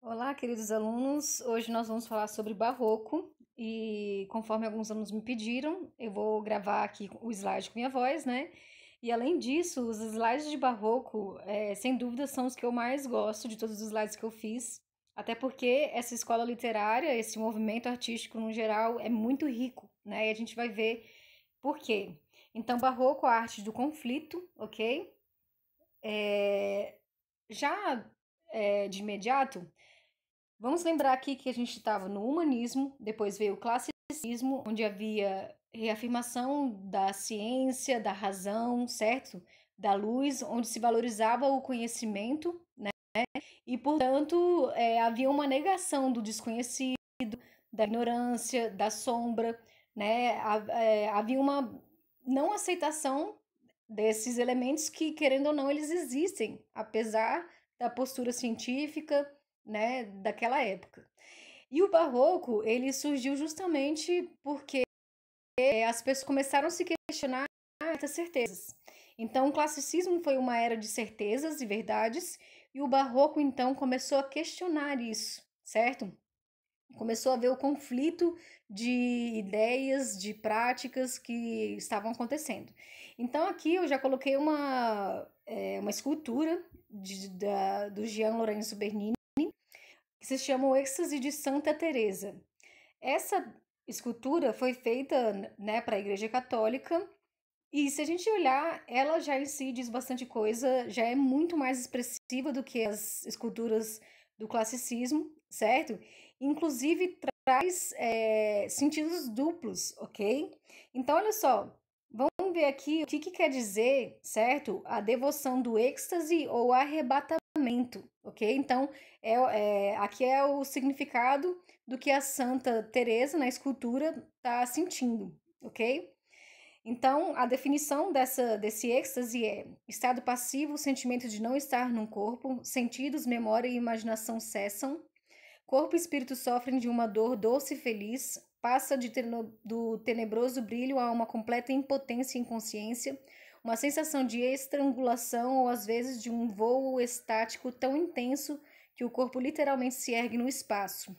Olá, queridos alunos. Hoje nós vamos falar sobre barroco e, conforme alguns alunos me pediram, eu vou gravar aqui o slide com minha voz, né? E além disso, os slides de barroco, sem dúvida, são os que eu mais gosto de todos os slides que eu fiz, até porque essa escola literária, esse movimento artístico no geral, é muito rico, né? E a gente vai ver por quê. Então, barroco, a arte do conflito, ok? De imediato. Vamos lembrar aqui que a gente estava no humanismo, depois veio o classicismo, onde havia reafirmação da ciência, da razão, certo? Da luz, onde se valorizava o conhecimento, né? E, portanto, havia uma negação do desconhecido, da ignorância, da sombra, né? Havia uma não aceitação desses elementos que, querendo ou não, eles existem, apesar da postura científica, né, daquela época. E o barroco, ele surgiu justamente porque as pessoas começaram a se questionar certas certezas. Então, o classicismo foi uma era de certezas e verdades, e o barroco, então, começou a questionar isso, certo? Começou a ver o conflito de ideias, de práticas que estavam acontecendo. Então, aqui eu já coloquei uma escultura do Jean Lourenço Bernini, que se chama O Êxtase de Santa Teresa. Essa escultura foi feita, né, para a Igreja Católica, e se a gente olhar, ela já em si diz bastante coisa, já é muito mais expressiva do que as esculturas do classicismo, certo? Inclusive traz sentidos duplos, ok? Então, olha só, vamos ver aqui o que quer dizer, certo? A devoção do êxtase ou arrebatamento, ok? Então, aqui é o significado do que a Santa Teresa na escultura está sentindo, ok? Então, a definição desse êxtase é estado passivo, sentimento de não estar num corpo, sentidos, memória e imaginação cessam, corpo e espírito sofrem de uma dor doce e feliz, passa do tenebroso brilho a uma completa impotência e inconsciência, uma sensação de estrangulação ou às vezes de um voo estático tão intenso que o corpo literalmente se ergue no espaço.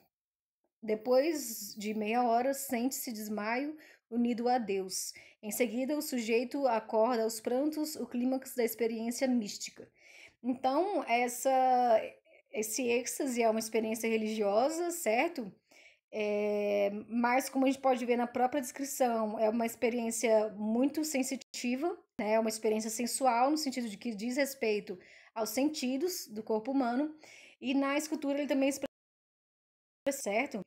Depois de meia hora, sente-se desmaio, unido a Deus. Em seguida, o sujeito acorda aos prantos, o clímax da experiência mística. Então, esse êxtase é uma experiência religiosa, certo? Mas, como a gente pode ver na própria descrição, é uma experiência muito sensitiva, né? É uma experiência sensual, no sentido de que diz respeito aos sentidos do corpo humano. E na escultura ele também expressa, certo?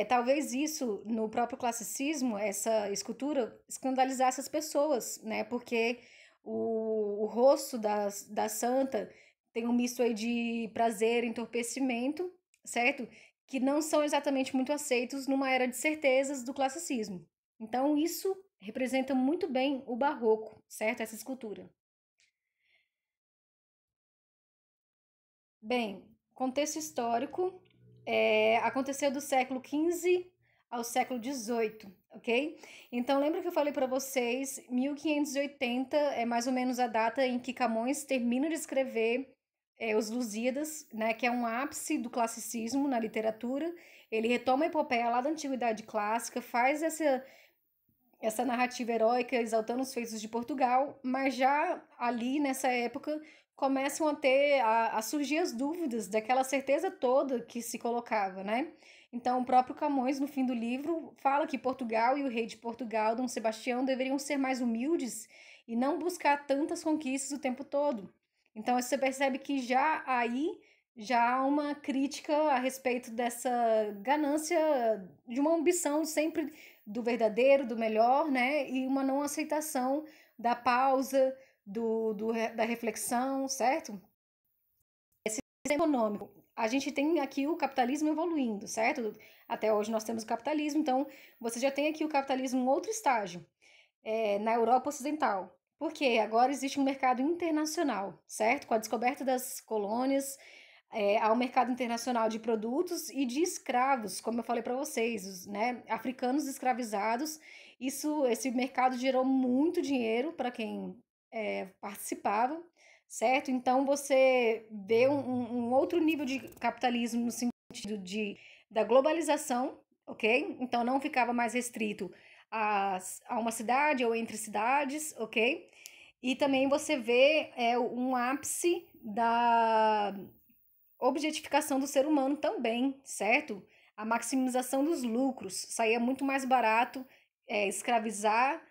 Talvez isso, no próprio classicismo, essa escultura, escandalizasse as pessoas, né? Porque o rosto da santa tem um misto aí de prazer, entorpecimento, certo? Que não são exatamente muito aceitos numa era de certezas do classicismo. Então, isso representa muito bem o barroco, certo? Essa escultura. Bem, contexto histórico, aconteceu do século XV ao século XVIII, ok? Então, lembra que eu falei para vocês, 1580 é mais ou menos a data em que Camões termina de escrever os Lusíadas, né, que é um ápice do classicismo na literatura. Ele retoma a epopeia lá da Antiguidade Clássica, faz essa narrativa heróica exaltando os feitos de Portugal, mas já ali nessa época começam a surgir as dúvidas daquela certeza toda que se colocava, né? Então, o próprio Camões, no fim do livro, fala que Portugal e o rei de Portugal, Dom Sebastião, deveriam ser mais humildes e não buscar tantas conquistas o tempo todo. Então, você percebe que já aí já há uma crítica a respeito dessa ganância, de uma ambição sempre do verdadeiro, do melhor, né? E uma não aceitação da pausa, da reflexão, certo? Esse sistema econômico. A gente tem aqui o capitalismo evoluindo, certo? Até hoje nós temos o capitalismo, então você já tem aqui o capitalismo em outro estágio, na Europa Ocidental. Porque agora existe um mercado internacional, certo? Com a descoberta das colônias, há um mercado internacional de produtos e de escravos, como eu falei para vocês, né, africanos escravizados. Esse mercado gerou muito dinheiro para quem participava, certo? Então você vê um outro nível de capitalismo no sentido da globalização, ok? Então não ficava mais restrito a uma cidade ou entre cidades, ok? E também você vê um ápice da objetificação do ser humano também, certo? A maximização dos lucros. Saía muito mais barato escravizar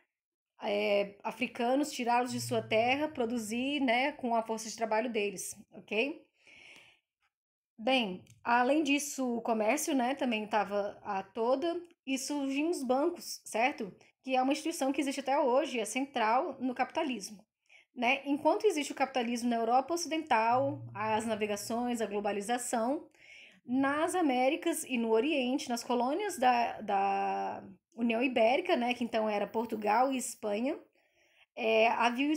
africanos, tirá-los de sua terra, produzir, né, com a força de trabalho deles, ok? Bem, além disso, o comércio, né, também estava a toda, e surgiam os bancos, certo? Que é uma instituição que existe até hoje, é central no capitalismo, né? Enquanto existe o capitalismo na Europa Ocidental, as navegações, a globalização, nas Américas e no Oriente, nas colônias da União Ibérica, né, que então era Portugal e Espanha, havia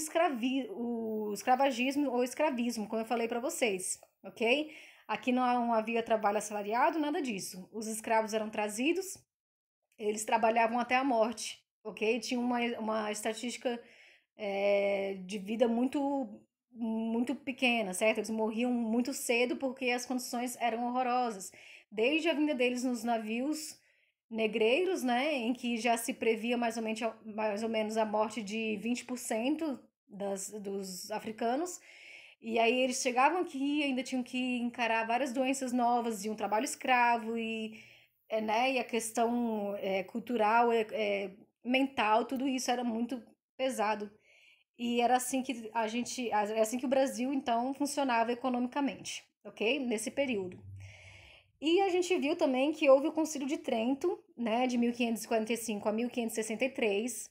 o escravagismo ou escravismo, como eu falei para vocês, ok? Aqui não havia trabalho assalariado, nada disso. Os escravos eram trazidos, eles trabalhavam até a morte, ok? Tinha uma estatística de vida muito pequena, certo? Eles morriam muito cedo porque as condições eram horrorosas. Desde a vinda deles nos navios negreiros, né, em que já se previa mais ou menos a morte de 20% dos africanos, e aí eles chegavam aqui e ainda tinham que encarar várias doenças novas e um trabalho escravo né, e a questão cultural, mental, tudo isso era muito pesado. E era assim que é assim que o Brasil então funcionava economicamente, ok? Nesse período. E a gente viu também que houve o Concílio de Trento, né, de 1545 a 1563.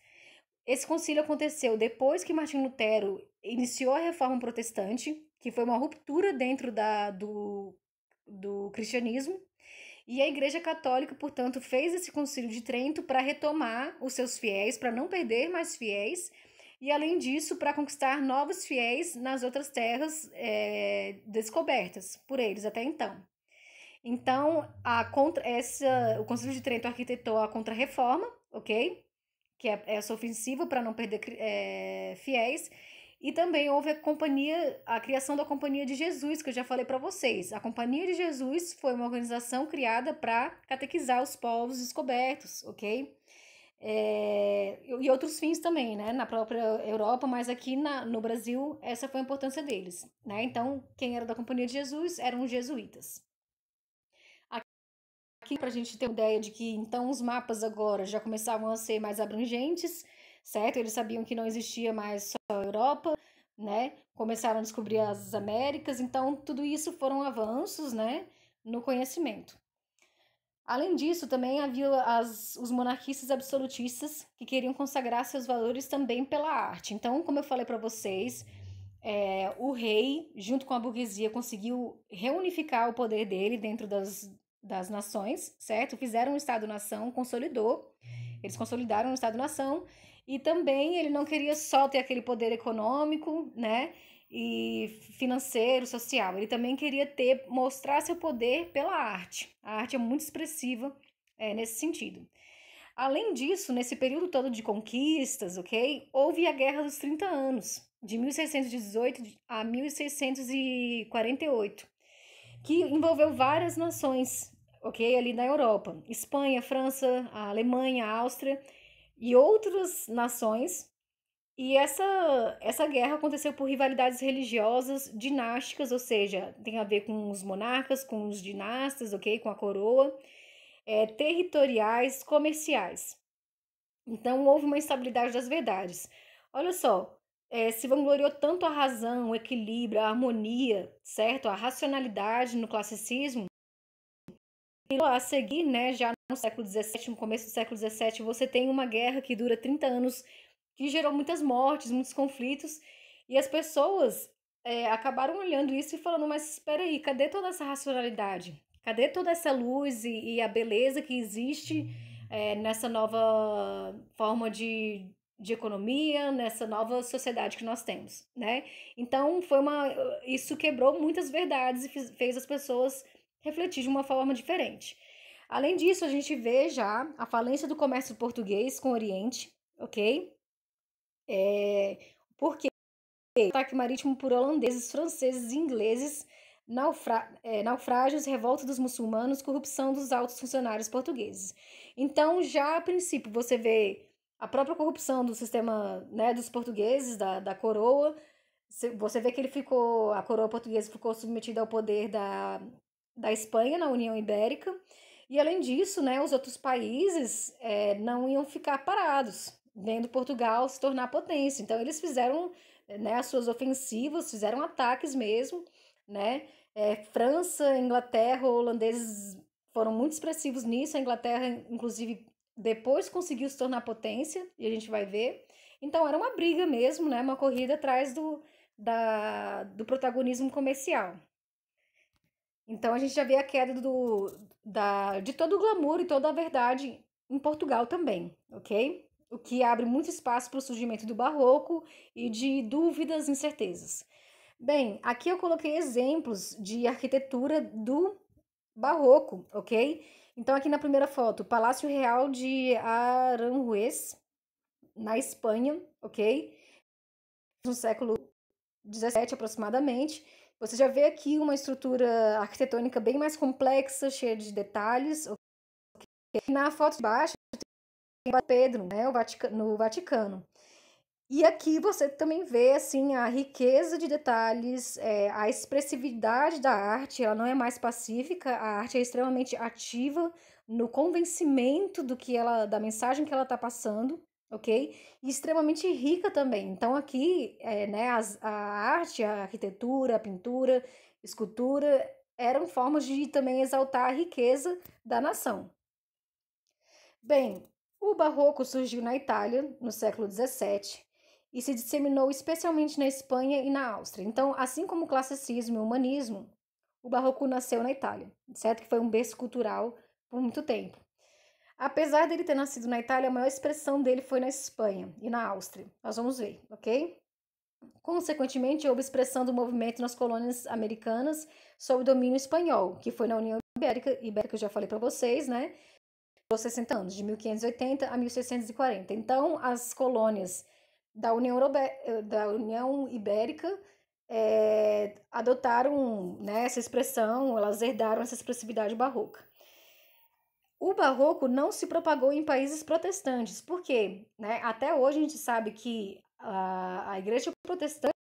Esse concílio aconteceu depois que Martim Lutero iniciou a Reforma Protestante, que foi uma ruptura dentro do cristianismo. E a Igreja Católica, portanto, fez esse Concílio de Trento para retomar os seus fiéis, para não perder mais fiéis, e além disso, para conquistar novos fiéis nas outras terras descobertas por eles até então. Então, o Concílio de Trento arquitetou a Contra-Reforma, ok? Que é essa ofensiva para não perder fiéis. E também houve a criação da Companhia de Jesus, que eu já falei para vocês. A Companhia de Jesus foi uma organização criada para catequizar os povos descobertos, ok? E outros fins também, né? Na própria Europa, mas aqui no Brasil, essa foi a importância deles, né? Então, quem era da Companhia de Jesus eram os jesuítas. Aqui, para a gente ter uma ideia de que então os mapas agora já começavam a ser mais abrangentes, certo? Eles sabiam que não existia mais só a Europa, né? Começaram a descobrir as Américas, então tudo isso foram avanços, né, no conhecimento. Além disso, também havia os monarquistas absolutistas que queriam consagrar seus valores também pela arte. Então, como eu falei para vocês, o rei, junto com a burguesia, conseguiu reunificar o poder dele dentro das nações, certo? Fizeram um Estado-nação, eles consolidaram o Estado-nação, e também ele não queria só ter aquele poder econômico, né, e financeiro, social, ele também queria mostrar seu poder pela arte. A arte é muito expressiva nesse sentido. Além disso, nesse período todo de conquistas, ok, houve a Guerra dos 30 Anos, de 1618 a 1648, que envolveu várias nações, ok, ali na Europa, Espanha, França, a Alemanha, a Áustria e outras nações. E essa guerra aconteceu por rivalidades religiosas, dinásticas, ou seja, tem a ver com os monarcas, com os dinastas, ok, com a coroa, territoriais, comerciais. Então houve uma instabilidade das verdades. Olha só, se vangloriou tanto a razão, o equilíbrio, a harmonia, certo? A racionalidade no classicismo. E a seguir, né, já no século XVII, no começo do século XVII, você tem uma guerra que dura 30 anos, que gerou muitas mortes, muitos conflitos, e as pessoas acabaram olhando isso e falando, mas espera aí, cadê toda essa racionalidade? Cadê toda essa luz e a beleza que existe nessa nova forma de economia, nessa nova sociedade que nós temos, né? Então, isso quebrou muitas verdades e fez as pessoas refletir de uma forma diferente. Além disso, a gente vê já a falência do comércio português com o Oriente, ok? Porque o ataque marítimo por holandeses, franceses e ingleses, naufrágios, revolta dos muçulmanos, corrupção dos altos funcionários portugueses. Então, já a princípio, você vê a própria corrupção do sistema, né, dos portugueses, da coroa. Você vê que a coroa portuguesa ficou submetida ao poder da Espanha na União Ibérica. E além disso, né, os outros países não iam ficar parados, vendo Portugal se tornar potência. Então eles fizeram, né, as suas ofensivas, fizeram ataques mesmo, né? França, Inglaterra, holandeses foram muito expressivos nisso. A Inglaterra, inclusive, depois conseguiu se tornar potência, e a gente vai ver. Então era uma briga mesmo, né? Uma corrida atrás do protagonismo comercial. Então a gente já vê a queda de todo o glamour e toda a verdade em Portugal também, ok? O que abre muito espaço para o surgimento do barroco e de dúvidas e incertezas. Bem, aqui eu coloquei exemplos de arquitetura do barroco, ok? Então aqui na primeira foto, Palácio Real de Aranjuez, na Espanha, ok? No século XVII aproximadamente. Você já vê aqui uma estrutura arquitetônica bem mais complexa, cheia de detalhes. Okay? Na foto de baixo tem Pedro, né, no Vaticano. E aqui você também vê assim a riqueza de detalhes, a expressividade da arte. Ela não é mais pacífica, a arte é extremamente ativa no convencimento da mensagem que ela está passando, ok? E extremamente rica também. Então aqui, né, a arte, a arquitetura, a pintura, escultura eram formas de também exaltar a riqueza da nação. Bem, o barroco surgiu na Itália no século XVII e se disseminou especialmente na Espanha e na Áustria. Então, assim como o classicismo e o humanismo, o barroco nasceu na Itália, certo? Que foi um berço cultural por muito tempo. Apesar dele ter nascido na Itália, a maior expressão dele foi na Espanha e na Áustria. Nós vamos ver, ok? Consequentemente, houve expressão do movimento nas colônias americanas sob domínio espanhol, que foi na União Ibérica, que eu já falei para vocês, né? Por 60 anos, de 1580 a 1640. Então, as colônias da União Ibérica adotaram, né, essa expressão, elas herdaram essa expressividade barroca. O barroco não se propagou em países protestantes, porque, né, até hoje a gente sabe que a igreja protestante,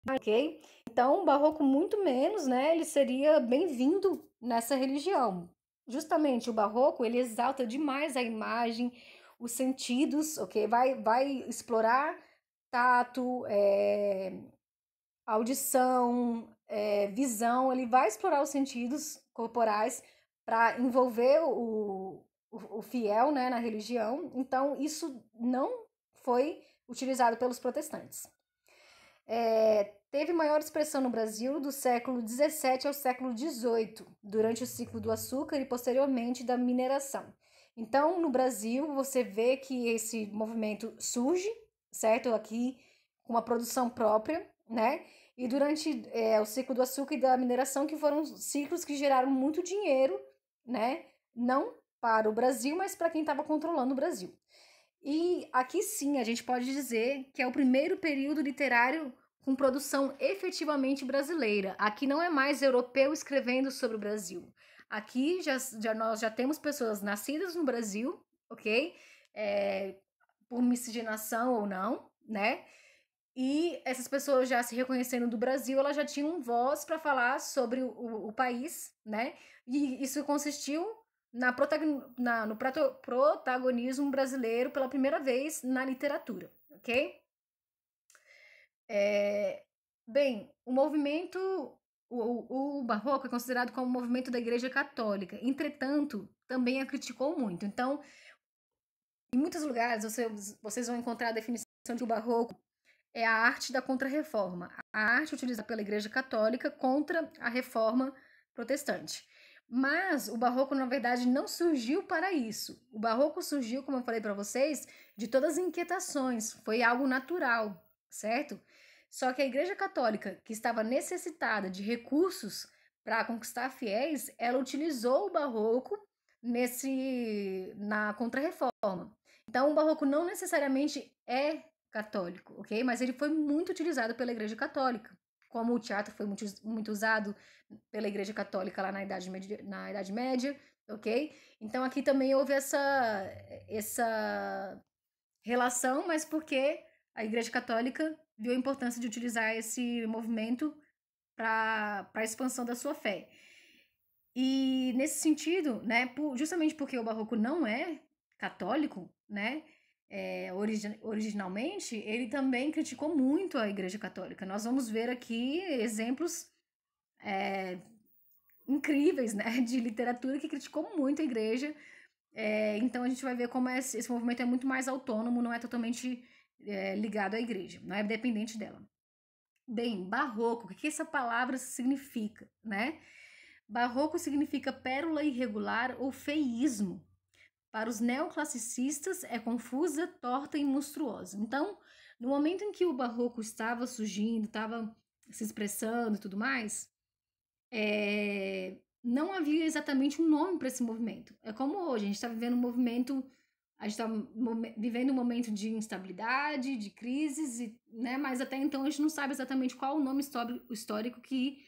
ok? Então, o barroco muito menos, né, ele seria bem-vindo nessa religião. Justamente o barroco, ele exalta demais a imagem, os sentidos, ok? Vai explorar tato, audição, visão, ele vai explorar os sentidos corporais para envolver o fiel, né, na religião. Então, isso não foi utilizado pelos protestantes. Teve maior expressão no Brasil do século XVII ao século XVIII, durante o ciclo do açúcar e posteriormente da mineração. Então, no Brasil, você vê que esse movimento surge, certo? Aqui, com uma produção própria, né? E durante o ciclo do açúcar e da mineração, que foram ciclos que geraram muito dinheiro, né? Não para o Brasil, mas para quem estava controlando o Brasil. E aqui sim, a gente pode dizer que é o primeiro período literário com produção efetivamente brasileira. Aqui não é mais europeu escrevendo sobre o Brasil. Aqui nós já temos pessoas nascidas no Brasil, ok? Por miscigenação ou não, né? E essas pessoas já se reconhecendo do Brasil, elas já tinham voz para falar sobre o país, né? E isso consistiu no protagonismo brasileiro pela primeira vez na literatura, ok? Bem, o movimento, o barroco é considerado como um movimento da Igreja Católica, entretanto, também a criticou muito. Então, em muitos lugares, vocês vão encontrar a definição de que o barroco é a arte da contra-reforma, a arte utilizada pela Igreja Católica contra a reforma protestante. Mas o barroco, na verdade, não surgiu para isso. O barroco surgiu, como eu falei para vocês, de todas as inquietações, foi algo natural, certo? Só que a Igreja Católica, que estava necessitada de recursos para conquistar fiéis, ela utilizou o barroco na contra-reforma. Então, o barroco não necessariamente é católico, ok? Mas ele foi muito utilizado pela Igreja Católica como o teatro foi muito usado pela Igreja Católica lá na Idade Média, ok? Então aqui também houve essa relação, mas porque a Igreja Católica viu a importância de utilizar esse movimento para a expansão da sua fé. E nesse sentido, né, justamente porque o Barroco não é católico, né, originalmente, ele também criticou muito a Igreja Católica. Nós vamos ver aqui exemplos incríveis, né, de literatura que criticou muito a Igreja. Então a gente vai ver como esse movimento é muito mais autônomo, não é totalmente ligado à Igreja, não é dependente dela. Bem, barroco, o que essa palavra significa, né? Barroco significa pérola irregular ou feísmo. Para os neoclassicistas, é confusa, torta e monstruosa. Então, no momento em que o barroco estava surgindo, estava se expressando e tudo mais, não havia exatamente um nome para esse movimento. É como hoje, a gente está vivendo um movimento, a gente está vivendo um momento de instabilidade, de crises, né? Mas até então a gente não sabe exatamente qual o nome histórico que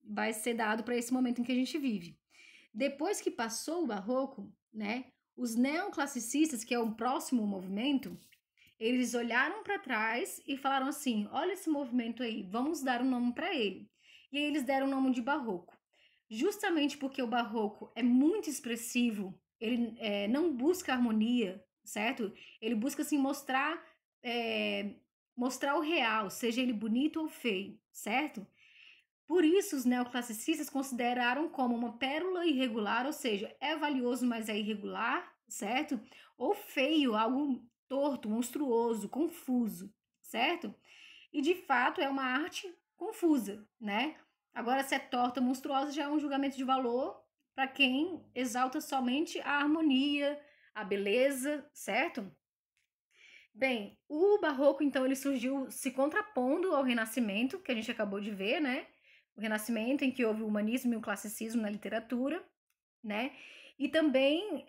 vai ser dado para esse momento em que a gente vive. Depois que passou o barroco, né, os neoclassicistas, que é o próximo movimento, eles olharam para trás e falaram assim: olha esse movimento aí, vamos dar um nome para ele. E aí eles deram o nome de barroco. Justamente porque o barroco é muito expressivo, ele não busca harmonia, certo? Ele busca assim mostrar o real, seja ele bonito ou feio, certo? Por isso, os neoclassicistas consideraram como uma pérola irregular, ou seja, é valioso, mas é irregular, certo? Ou feio, algo torto, monstruoso, confuso, certo? E de fato é uma arte confusa, né? Agora, se é torta, monstruosa, já é um julgamento de valor para quem exalta somente a harmonia, a beleza, certo? Bem, o barroco, então, ele surgiu se contrapondo ao Renascimento, que a gente acabou de ver, né? O Renascimento, em que houve o humanismo e o classicismo na literatura, né? E também,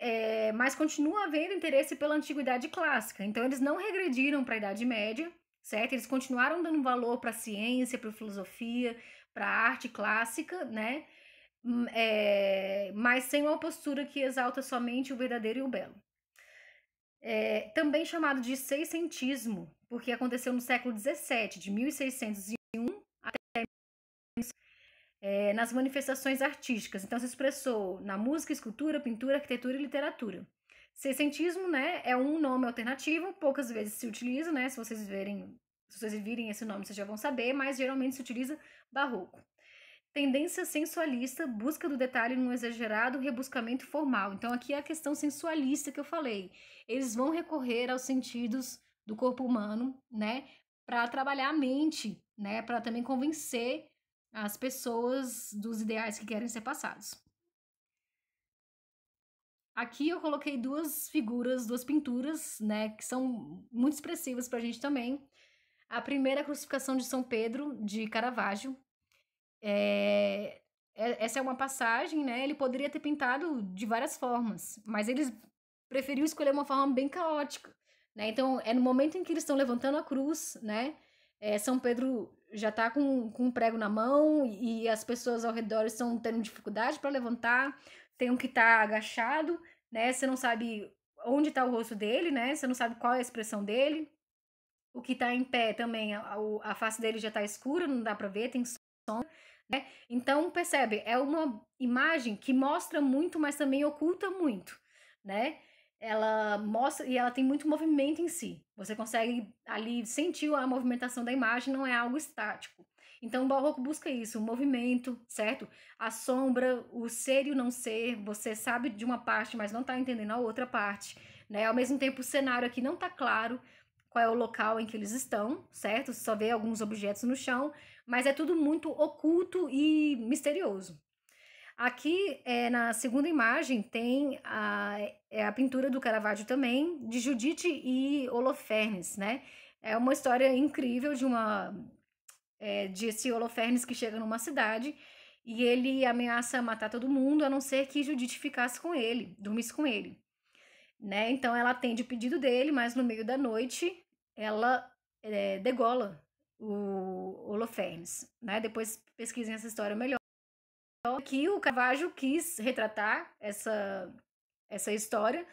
mas continua havendo interesse pela antiguidade clássica. Então, eles não regrediram para a Idade Média, certo? Eles continuaram dando valor para a ciência, para a filosofia, para a arte clássica, né? Mas sem uma postura que exalta somente o verdadeiro e o belo. Também chamado de seiscentismo, porque aconteceu no século XVII, de 1601 até nas manifestações artísticas. Então se expressou na música, escultura, pintura, arquitetura e literatura. Seiscentismo, né, é um nome alternativo, poucas vezes se utiliza, né, se vocês virem esse nome, vocês já vão saber, mas geralmente se utiliza barroco. Tendência sensualista, busca do detalhe num exagerado rebuscamento formal. Então aqui é a questão sensualista que eu falei. Eles vão recorrer aos sentidos do corpo humano, né, para trabalhar a mente, né, para também convencer as pessoas dos ideais que querem ser passados. Aqui eu coloquei duas pinturas, né, que são muito expressivas para a gente também. A primeira é a Crucificação de São Pedro, de Caravaggio. Essa é uma passagem, né? Ele poderia ter pintado de várias formas, mas ele preferiu escolher uma forma bem caótica, né? Então, é no momento em que eles estão levantando a cruz, né? São Pedro já está com um prego na mão e as pessoas ao redor estão tendo dificuldade para levantar, tem um que está agachado, né? Você não sabe onde está o rosto dele, né? Você não sabe qual é a expressão dele. O que está em pé também, a face dele já está escura, não dá para ver, tem sombra, né? Então, percebe, é uma imagem que mostra muito, mas também oculta muito, né? Ela mostra e ela tem muito movimento em si. Você consegue ali sentir a movimentação da imagem, não é algo estático. Então, o barroco busca isso, o movimento, certo? A sombra, o ser e o não ser, você sabe de uma parte, mas não está entendendo a outra parte, né? Ao mesmo tempo, o cenário aqui não está claro qual é o local em que eles estão, certo? Você só vê alguns objetos no chão, mas é tudo muito oculto e misterioso. Aqui, na segunda imagem, tem a pintura do Caravaggio também, de Judite e Holofernes, né? É uma história incrível de esse Holofernes que chega numa cidade e ele ameaça matar todo mundo, a não ser que Judite ficasse com ele, dormisse com ele. Né? Então ela atende o pedido dele, mas no meio da noite ela degola o Holofernes, né? Depois pesquisem essa história melhor. Aqui o Caravaggio quis retratar essa história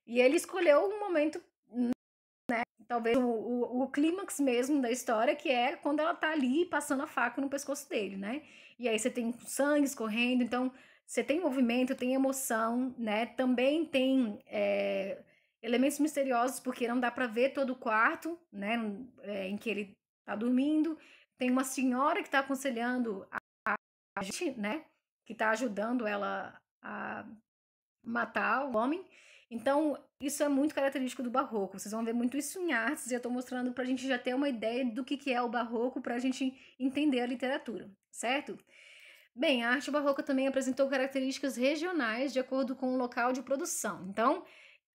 e ele escolheu um momento, talvez o clímax mesmo da história, que é quando ela tá ali passando a faca no pescoço dele, né? E aí você tem sangue escorrendo, então você tem movimento, tem emoção, né? Também tem elementos misteriosos, porque não dá para ver todo o quarto, né? Em que ele tá dormindo. Tem uma senhora que tá aconselhando a gente, né? Que tá ajudando ela a matar o homem. Então, isso é muito característico do barroco. Vocês vão ver muito isso em artes, e eu estou mostrando para a gente já ter uma ideia do que é o barroco, para a gente entender a literatura, certo? Bem, a arte barroca também apresentou características regionais de acordo com o local de produção. Então,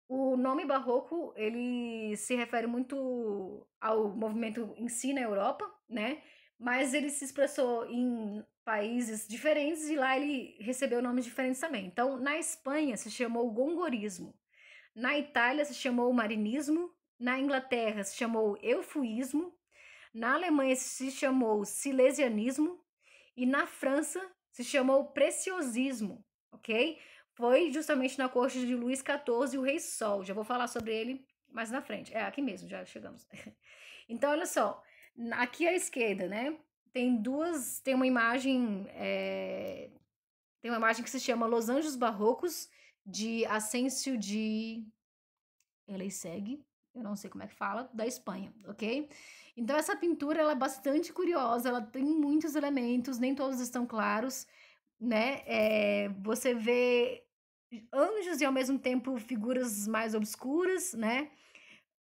o nome barroco, ele se refere muito ao movimento em si na Europa, né? Mas ele se expressou em países diferentes e lá ele recebeu nomes diferentes também. Então, na Espanha se chamou gongorismo, na Itália se chamou marinismo, na Inglaterra se chamou eufuísmo, na Alemanha se chamou silesianismo e na França se chamou preciosismo, ok? Foi justamente na corte de Luís XIV, o Rei Sol. Já vou falar sobre ele mais na frente. É aqui mesmo, já chegamos. Então, olha só, aqui à esquerda, né? Tem uma imagem, tem uma imagem que se chama Los Anjos Barrocos de Ascencio de Elissegue, eu não sei como é que fala, da Espanha, ok? Então essa pintura ela é bastante curiosa, ela tem muitos elementos, nem todos estão claros, né? Você vê anjos e ao mesmo tempo figuras mais obscuras, né?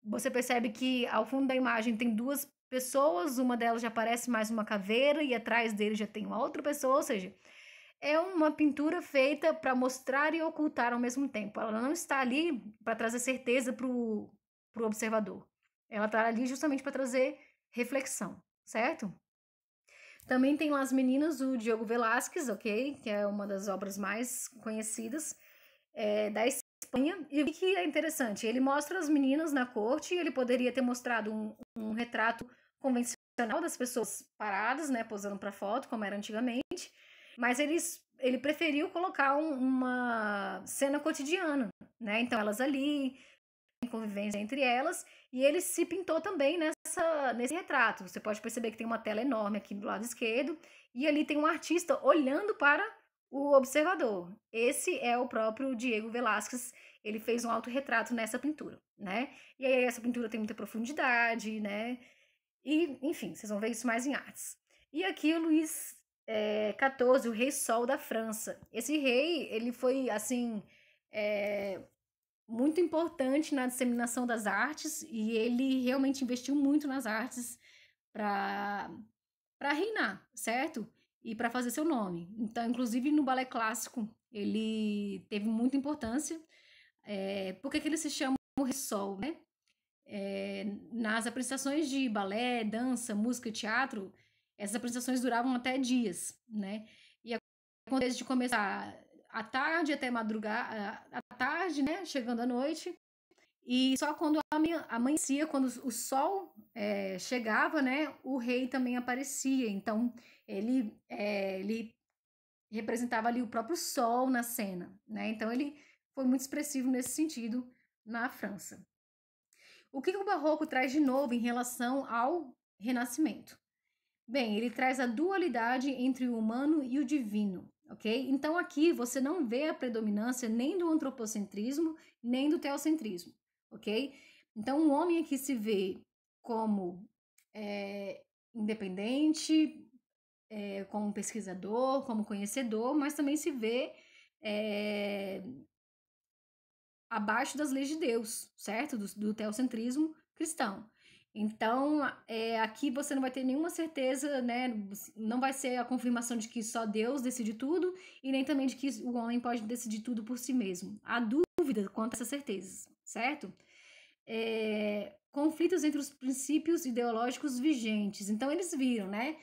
Você percebe que ao fundo da imagem tem duas pessoas, uma delas já parece mais uma caveira e atrás dele já tem uma outra pessoa, ou seja, é uma pintura feita para mostrar e ocultar ao mesmo tempo. Ela não está ali para trazer certeza para o observador. Ela está ali justamente para trazer reflexão, certo? Também tem lá as meninas, o Diogo Velázquez, ok? Que é uma das obras mais conhecidas da Espanha. E o que é interessante? Ele mostra as meninas na corte, ele poderia ter mostrado um retrato convencional das pessoas paradas, né? Posando para foto, como era antigamente. Mas ele preferiu colocar uma cena cotidiana, né? Então elas ali, em convivência entre elas, e ele se pintou também nesse retrato. Você pode perceber que tem uma tela enorme aqui do lado esquerdo, e ali tem um artista olhando para o observador. Esse é o próprio Diego Velázquez, ele fez um autorretrato nessa pintura, né? E aí essa pintura tem muita profundidade, né? E, enfim, vocês vão ver isso mais em artes. E aqui o Luís XIV, o rei Sol da França. Esse rei, ele foi, assim, muito importante na disseminação das artes e ele realmente investiu muito nas artes para reinar, certo? E para fazer seu nome. Então, inclusive no balé clássico, ele teve muita importância. Por que ele se chama o Rei Sol, né? Nas apresentações de balé, dança, música e teatro, essas apresentações duravam até dias, né? E acontece de começar à tarde até madrugada, à tarde, né? Chegando à noite. E só quando amanhecia, quando o sol chegava, né? O rei também aparecia. Então, ele representava ali o próprio sol na cena, né? Então, ele foi muito expressivo nesse sentido na França. O que o barroco traz de novo em relação ao Renascimento? Bem, ele traz a dualidade entre o humano e o divino, ok? Então aqui você não vê a predominância nem do antropocentrismo, nem do teocentrismo, ok? Então o homem aqui se vê como independente, como pesquisador, como conhecedor, mas também se vê abaixo das leis de Deus, certo? Do teocentrismo cristão. Então, aqui você não vai ter nenhuma certeza, né? Não vai ser a confirmação de que só Deus decide tudo e nem também de que o homem pode decidir tudo por si mesmo. Há dúvida quanto a essas certezas, certo? Conflitos entre os princípios ideológicos vigentes. Então, eles viram, né?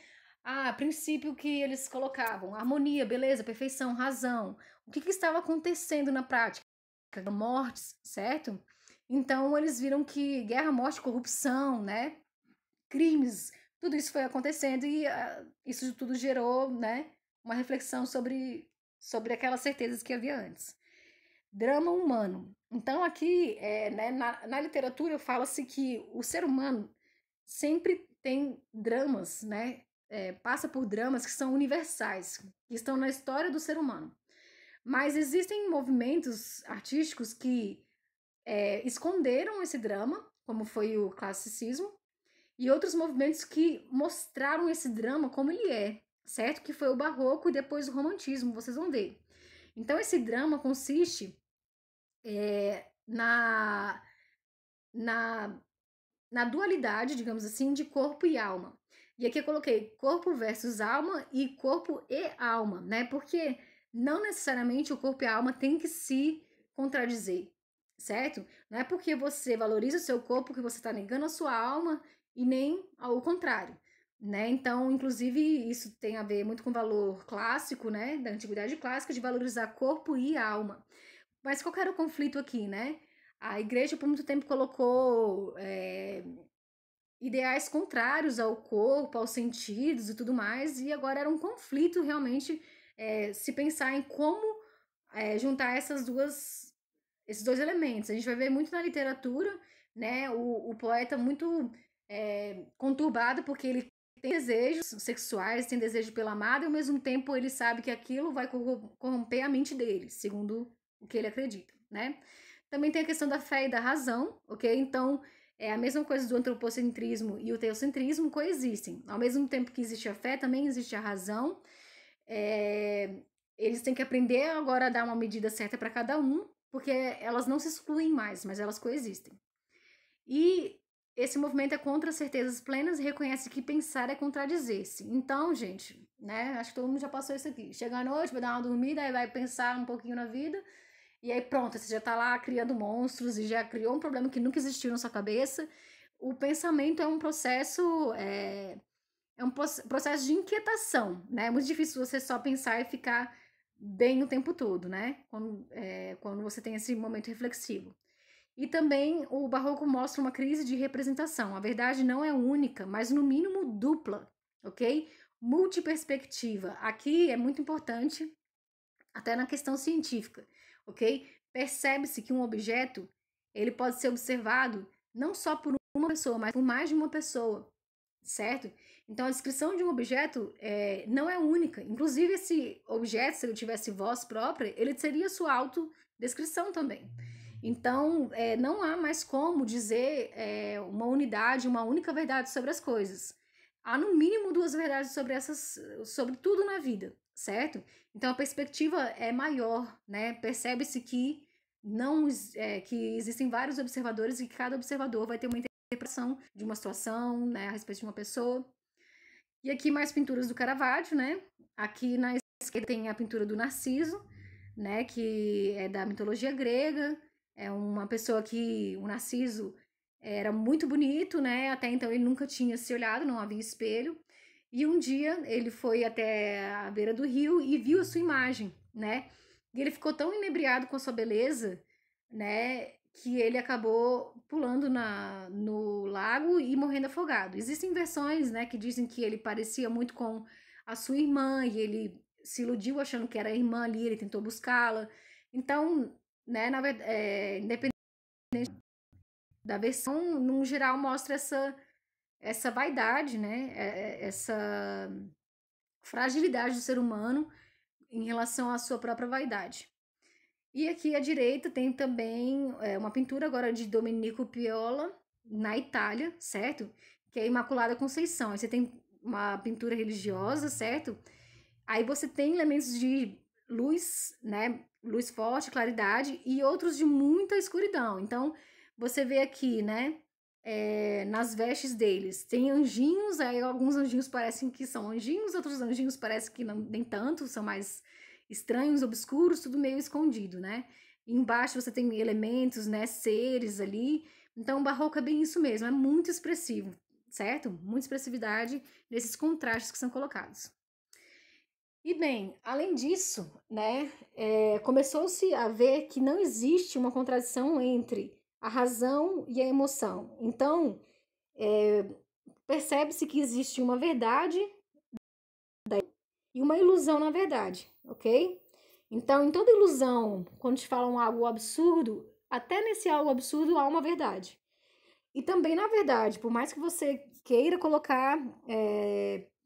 Princípio que eles colocavam, harmonia, beleza, perfeição, razão. O que estava acontecendo na prática? Mortes, certo? Então eles viram que guerra, morte, corrupção, né? Crimes tudo isso foi acontecendo e isso tudo gerou, né, uma reflexão sobre aquelas certezas que havia antes. Drama humano. Então, aqui, né, na literatura, fala-se que o ser humano sempre tem dramas, né? Passa por dramas que são universais, que estão na história do ser humano. Mas existem movimentos artísticos que esconderam esse drama, como foi o classicismo, e outros movimentos que mostraram esse drama como ele é, certo? Que foi o barroco e depois o romantismo, vocês vão ver. Então, esse drama consiste na, na, na dualidade, digamos assim, de corpo e alma. E aqui eu coloquei corpo versus alma e corpo e alma, né? Porque não necessariamente o corpo e a alma tem que se contradizer, certo? Não é porque você valoriza o seu corpo que você está negando a sua alma e nem ao contrário, né? Então, inclusive, isso tem a ver muito com o valor clássico, né? Da antiguidade clássica, de valorizar corpo e alma. Mas qual era o conflito aqui, né? A igreja por muito tempo colocou ideais contrários ao corpo, aos sentidos e tudo mais, e agora era um conflito realmente se pensar em como juntar esses dois elementos. A gente vai ver muito na literatura, né? O poeta muito conturbado porque ele tem desejos sexuais, tem desejo pela amada, e ao mesmo tempo ele sabe que aquilo vai corromper a mente dele, segundo o que ele acredita, né? Também tem a questão da fé e da razão, ok? Então, é a mesma coisa do antropocentrismo e o teocentrismo coexistem. Ao mesmo tempo que existe a fé, também existe a razão. Eles têm que aprender agora a dar uma medida certa para cada um, porque elas não se excluem mais, mas elas coexistem. E esse movimento é contra as certezas plenas e reconhece que pensar é contradizer-se. Então, gente, né? Acho que todo mundo já passou isso aqui. Chega à noite, vai dar uma dormida, aí vai pensar um pouquinho na vida. E aí pronto, você já tá lá criando monstros e já criou um problema que nunca existiu na sua cabeça. O pensamento é um processo, processo de inquietação, né? É muito difícil você só pensar e ficar bem o tempo todo, né? Quando você tem esse momento reflexivo. E também o barroco mostra uma crise de representação. A verdade não é única, mas no mínimo dupla, ok? Multiperspectiva. Aqui é muito importante, até na questão científica, ok? Percebe-se que um objeto ele pode ser observado não só por uma pessoa, mas por mais de uma pessoa, certo? Então a descrição de um objeto não é única. Inclusive esse objeto, se ele tivesse voz própria, ele seria sua autodescrição também. Então não há mais como dizer uma unidade, uma única verdade sobre as coisas. Há no mínimo duas verdades sobre tudo na vida, certo? Então a perspectiva é maior, né? Percebe-se que não que existem vários observadores e que cada observador vai ter uma interpretação de uma situação, né, a respeito de uma pessoa. E aqui mais pinturas do Caravaggio, né? Aqui na esquerda tem a pintura do Narciso, né, que é da mitologia grega. É uma pessoa que o Narciso era muito bonito, né? Até então ele nunca tinha se olhado, não havia espelho. E um dia ele foi até a beira do rio e viu a sua imagem, né? E ele ficou tão inebriado com a sua beleza, né, que ele acabou pulando no lago e morrendo afogado. Existem versões, né, que dizem que ele parecia muito com a sua irmã e ele se iludiu achando que era a irmã ali, ele tentou buscá-la. Então, né, na verdade, independente da versão, no geral mostra essa vaidade, né, essa fragilidade do ser humano em relação à sua própria vaidade. E aqui à direita tem também uma pintura agora de Domenico Piola, na Itália, certo? Que é a Imaculada Conceição. Aí você tem uma pintura religiosa, certo? Aí você tem elementos de luz, né? Luz forte, claridade, e outros de muita escuridão. Então, você vê aqui, né? Nas vestes deles tem anjinhos, aí alguns anjinhos parecem que são anjinhos, outros anjinhos parecem que não, nem tanto, são mais estranhos, obscuros, tudo meio escondido, né? E embaixo você tem elementos, né, seres ali. Então o barroco é bem isso mesmo, é muito expressivo, certo? Muita expressividade nesses contrastes que são colocados. E bem, além disso, né, começou-se a ver que não existe uma contradição entre a razão e a emoção. Então, percebe-se que existe uma verdade e uma ilusão na verdade, ok? Então, em toda ilusão, quando te falam algo absurdo, até nesse algo absurdo há uma verdade. E também na verdade, por mais que você queira colocar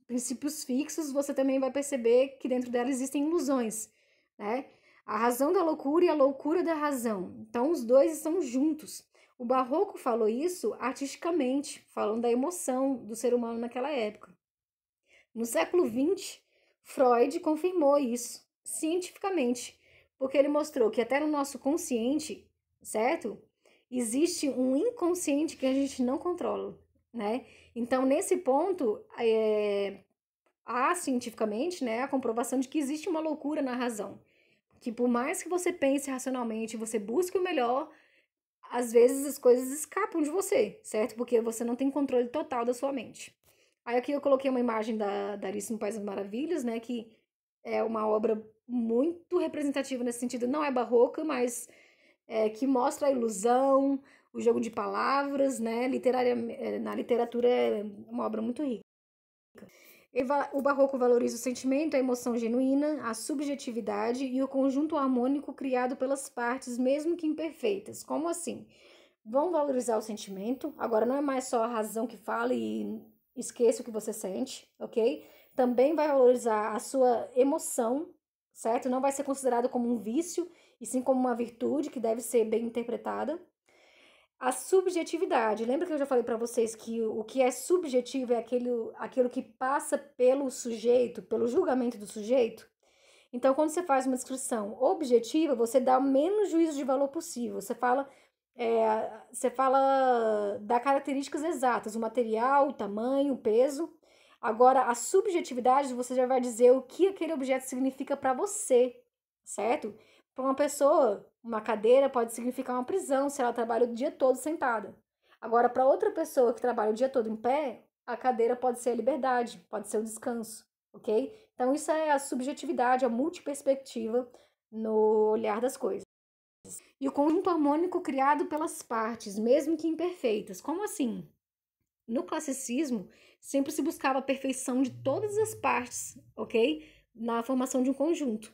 princípios fixos, você também vai perceber que dentro dela existem ilusões, né? A razão da loucura e a loucura da razão. Então, os dois estão juntos. O Barroco falou isso artisticamente, falando da emoção do ser humano naquela época. No século XX, Freud confirmou isso cientificamente, porque ele mostrou que até no nosso consciente, certo? Existe um inconsciente que a gente não controla, né? Então, nesse ponto, há cientificamente, né, a comprovação de que existe uma loucura na razão. Que por mais que você pense racionalmente, você busque o melhor, às vezes as coisas escapam de você, certo? Porque você não tem controle total da sua mente. Aí aqui eu coloquei uma imagem da Alice no País das Maravilhas, né, que é uma obra muito representativa nesse sentido, não é barroca, mas que mostra a ilusão, o jogo de palavras, né, na literatura é uma obra muito rica. O barroco valoriza o sentimento, a emoção genuína, a subjetividade e o conjunto harmônico criado pelas partes, mesmo que imperfeitas. Como assim? Vão valorizar o sentimento, agora não é mais só a razão que fala e esqueça o que você sente, ok? Também vai valorizar a sua emoção, certo? Não vai ser considerado como um vício, e sim como uma virtude que deve ser bem interpretada. A subjetividade. Lembra que eu já falei para vocês que o que é subjetivo é aquilo que passa pelo sujeito, pelo julgamento do sujeito? Então, quando você faz uma descrição objetiva, você dá o menos juízo de valor possível. Você fala das características exatas, o material, o tamanho, o peso. Agora, a subjetividade, você já vai dizer o que aquele objeto significa para você, certo? Para uma pessoa, uma cadeira pode significar uma prisão se ela trabalha o dia todo sentada. Agora, para outra pessoa que trabalha o dia todo em pé, a cadeira pode ser a liberdade, pode ser o descanso, ok? Então, isso é a subjetividade, a multiperspectiva no olhar das coisas. E o conjunto harmônico criado pelas partes, mesmo que imperfeitas. Como assim? No classicismo, sempre se buscava a perfeição de todas as partes, ok? Na formação de um conjunto.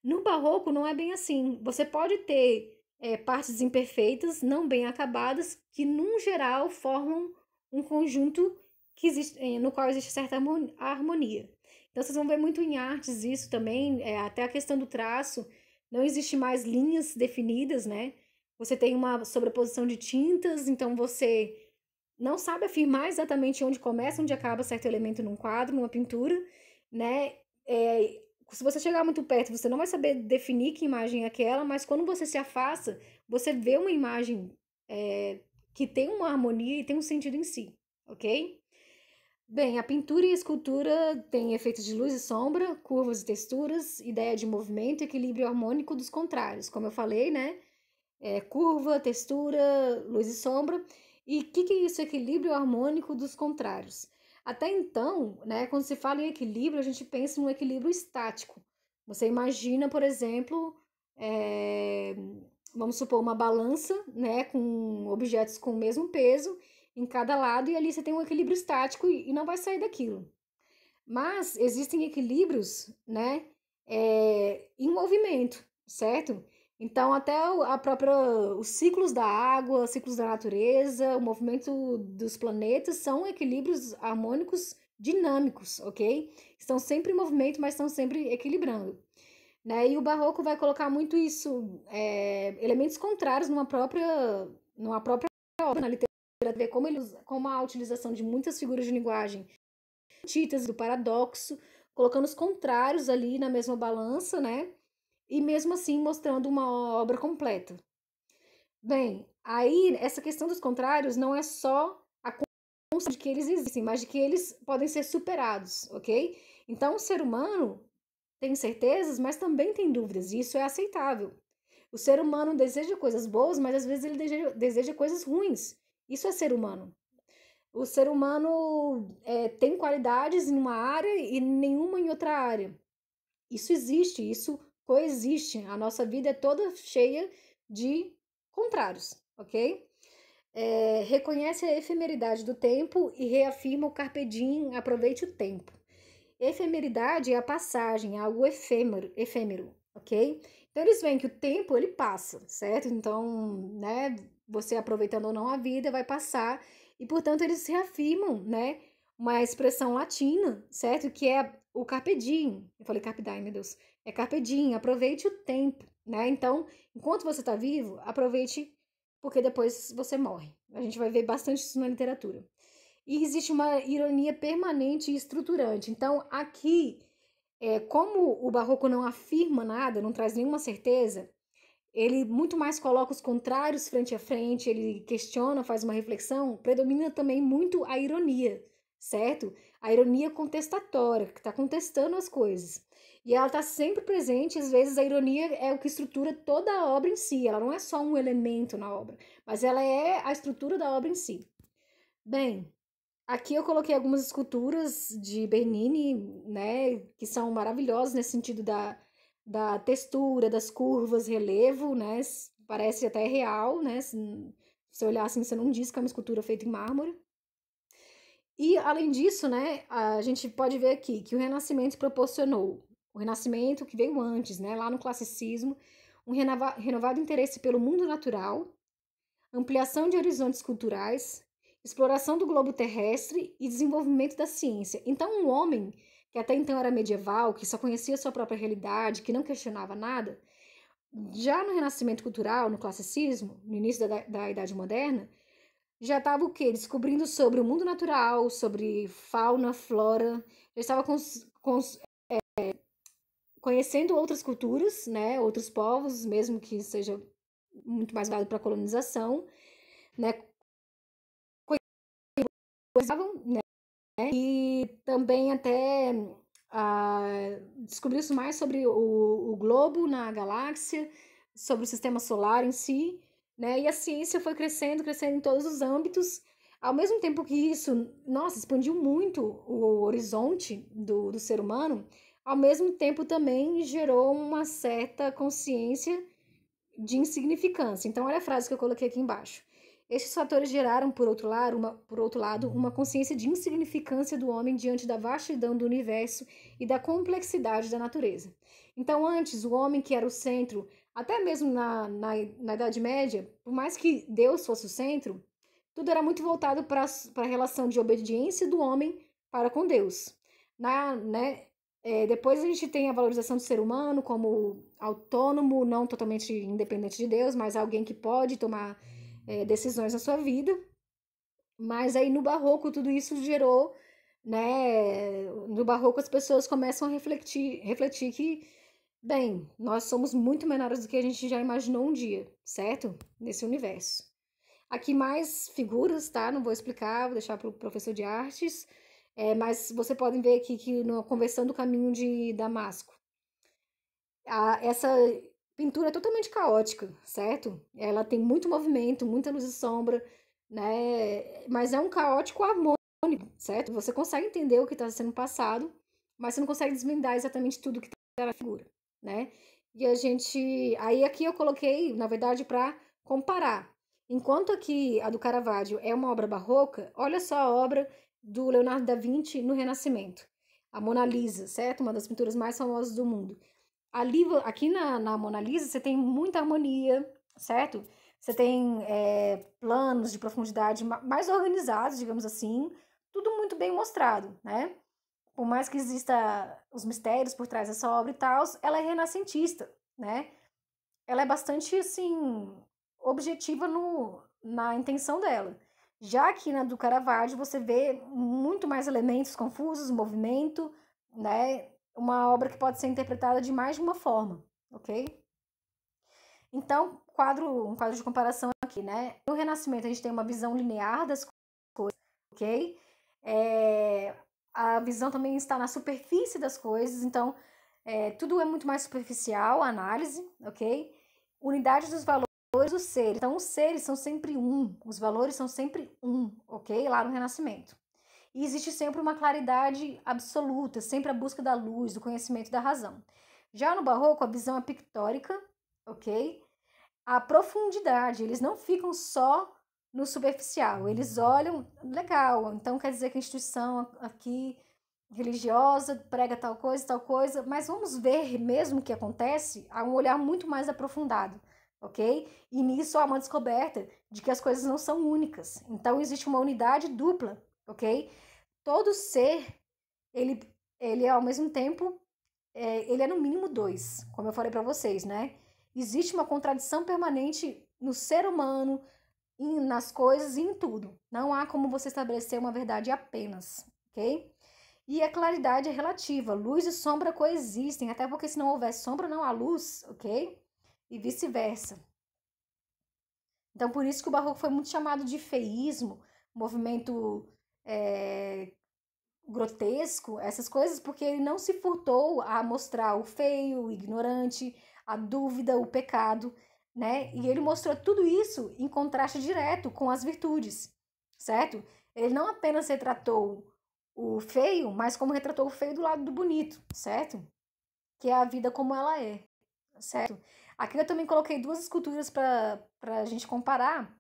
No barroco, não é bem assim. Você pode ter partes imperfeitas, não bem acabadas, que, num geral, formam um conjunto que existe, no qual existe certa harmonia. Então, vocês vão ver muito em artes isso também, até a questão do traço. Não existe mais linhas definidas, né? Você tem uma sobreposição de tintas, então você não sabe afirmar exatamente onde começa, onde acaba certo elemento num quadro, numa pintura, né? Se você chegar muito perto, você não vai saber definir que imagem é aquela, mas quando você se afasta, você vê uma imagem que tem uma harmonia e tem um sentido em si, ok? Bem, a pintura e a escultura têm efeitos de luz e sombra, curvas e texturas, ideia de movimento e equilíbrio harmônico dos contrários. Como eu falei, né? Curva, textura, luz e sombra. E o que é isso, equilíbrio harmônico dos contrários? Até então, né, quando se fala em equilíbrio, a gente pensa num equilíbrio estático. Você imagina, por exemplo, vamos supor, uma balança, né, com objetos com o mesmo peso em cada lado, e ali você tem um equilíbrio estático e não vai sair daquilo. Mas existem equilíbrios, né, em movimento, certo? Então, até os ciclos da água, os ciclos da natureza, o movimento dos planetas são equilíbrios harmônicos dinâmicos, ok? Estão sempre em movimento, mas estão sempre equilibrando. Né? E o barroco vai colocar muito isso, elementos contrários numa própria obra, na literatura, como a utilização de muitas figuras de linguagem, antítese do paradoxo, colocando os contrários ali na mesma balança, né? E mesmo assim mostrando uma obra completa. Bem, aí essa questão dos contrários não é só a constatação de que eles existem, mas de que eles podem ser superados, ok? Então o ser humano tem certezas, mas também tem dúvidas, e isso é aceitável. O ser humano deseja coisas boas, mas às vezes ele deseja coisas ruins. Isso é ser humano. O ser humano tem qualidades em uma área e nenhuma em outra área. Isso existe, isso coexiste. A nossa vida é toda cheia de contrários, ok? reconhece a efemeridade do tempo e reafirma o carpe diem, aproveite o tempo. Efemeridade é a passagem, é algo efêmero, ok? Então eles veem que o tempo ele passa, certo? Então, né, você aproveitando ou não a vida vai passar e, portanto, eles reafirmam, né, uma expressão latina, certo? Que é o carpe diem. Eu falei carpe diem, meu Deus. É carpe diem, aproveite o tempo, né? Então, enquanto você está vivo, aproveite porque depois você morre. A gente vai ver bastante isso na literatura. E existe uma ironia permanente e estruturante. Então, aqui, como o barroco não afirma nada, não traz nenhuma certeza, ele muito mais coloca os contrários frente a frente, ele questiona, faz uma reflexão, predomina também muito a ironia, certo? A ironia contestatória, que está contestando as coisas. E ela está sempre presente, às vezes a ironia é o que estrutura toda a obra em si, ela não é só um elemento na obra, mas ela é a estrutura da obra em si. Bem, aqui eu coloquei algumas esculturas de Bernini, né, que são maravilhosas nesse sentido da textura, das curvas, relevo, né, parece até real, né, se você olhar assim, você não diz que é uma escultura feita em mármore. E, além disso, né, a gente pode ver aqui que o Renascimento proporcionou, o Renascimento que veio antes, né, lá no classicismo, um renovado interesse pelo mundo natural, ampliação de horizontes culturais, exploração do globo terrestre e desenvolvimento da ciência. Então, um homem que até então era medieval, que só conhecia sua própria realidade, que não questionava nada, já no Renascimento Cultural, no classicismo, no início da Idade Moderna, já estava o quê? Descobrindo sobre o mundo natural, sobre fauna, flora, já estava conhecendo outras culturas, né, outros povos, mesmo que seja muito mais voltado para a colonização, né, né, e também até descobriu-se mais sobre o globo na galáxia, sobre o sistema solar em si, né? E a ciência foi crescendo, crescendo em todos os âmbitos. Ao mesmo tempo que isso, nossa, expandiu muito o horizonte do ser humano, ao mesmo tempo também gerou uma certa consciência de insignificância. Então, olha a frase que eu coloquei aqui embaixo. Estes fatores geraram, por outro lado, uma consciência de insignificância do homem diante da vastidão do universo e da complexidade da natureza. Então, antes, o homem que era o centro, até mesmo na Idade Média, por mais que Deus fosse o centro, tudo era muito voltado para a relação de obediência do homem para com Deus. Né, depois a gente tem a valorização do ser humano como autônomo, não totalmente independente de Deus, mas alguém que pode tomar decisões na sua vida. Mas aí no barroco tudo isso gerou, né? No barroco as pessoas começam a refletir que, bem, nós somos muito menores do que a gente já imaginou um dia, certo? Nesse universo. Aqui mais figuras, tá? Não vou explicar, vou deixar para o professor de artes. Mas você pode ver aqui que na Conversão do Caminho de Damasco, essa pintura é totalmente caótica, certo? Ela tem muito movimento, muita luz e sombra, né? Mas é um caótico harmônico, certo? Você consegue entender o que está sendo passado, mas você não consegue desvendar exatamente tudo que está na figura, né? E a gente. Aí aqui eu coloquei, na verdade, para comparar. Enquanto aqui a do Caravaggio é uma obra barroca, olha só a obra do Leonardo da Vinci no Renascimento. A Mona Lisa, certo? Uma das pinturas mais famosas do mundo. Ali, aqui na Mona Lisa, você tem muita harmonia, certo? Você tem planos de profundidade mais organizados, digamos assim, tudo muito bem mostrado, né? Por mais que exista os mistérios por trás dessa obra e tal, ela é renascentista, né? Ela é bastante, assim, objetiva na intenção dela. Já que na do Caravaggio você vê muito mais elementos confusos, movimento, né? Uma obra que pode ser interpretada de mais de uma forma, ok? Então, um quadro de comparação aqui, né? No Renascimento a gente tem uma visão linear das coisas, ok? A visão também está na superfície das coisas, então tudo é muito mais superficial, a análise, ok? Unidade dos valores do ser. Então, os seres são sempre um, os valores são sempre um, ok? Lá no Renascimento. E existe sempre uma claridade absoluta, sempre a busca da luz, do conhecimento da razão. Já no Barroco, a visão é pictórica, ok? A profundidade, eles não ficam só no superficial. Eles olham, legal, então quer dizer que a instituição aqui religiosa prega tal coisa, mas vamos ver mesmo o que acontece a um olhar muito mais aprofundado, ok? E nisso há uma descoberta de que as coisas não são únicas. Então existe uma unidade dupla, ok? Todo ser, ele, ele é ao mesmo tempo, ele é no mínimo dois, como eu falei para vocês, né? Existe uma contradição permanente no ser humano, nas coisas e em tudo. Não há como você estabelecer uma verdade apenas, ok? E a claridade é relativa. Luz e sombra coexistem, até porque se não houver sombra, não há luz, ok? E vice-versa. Então, por isso que o barroco foi muito chamado de feísmo, movimento grotesco, essas coisas, porque ele não se furtou a mostrar o feio, o ignorante, a dúvida, o pecado, né? E ele mostrou tudo isso em contraste direto com as virtudes, certo? Ele não apenas retratou o feio, mas como retratou o feio do lado do bonito, certo? Que é a vida como ela é, certo? Aqui eu também coloquei duas esculturas para a gente comparar,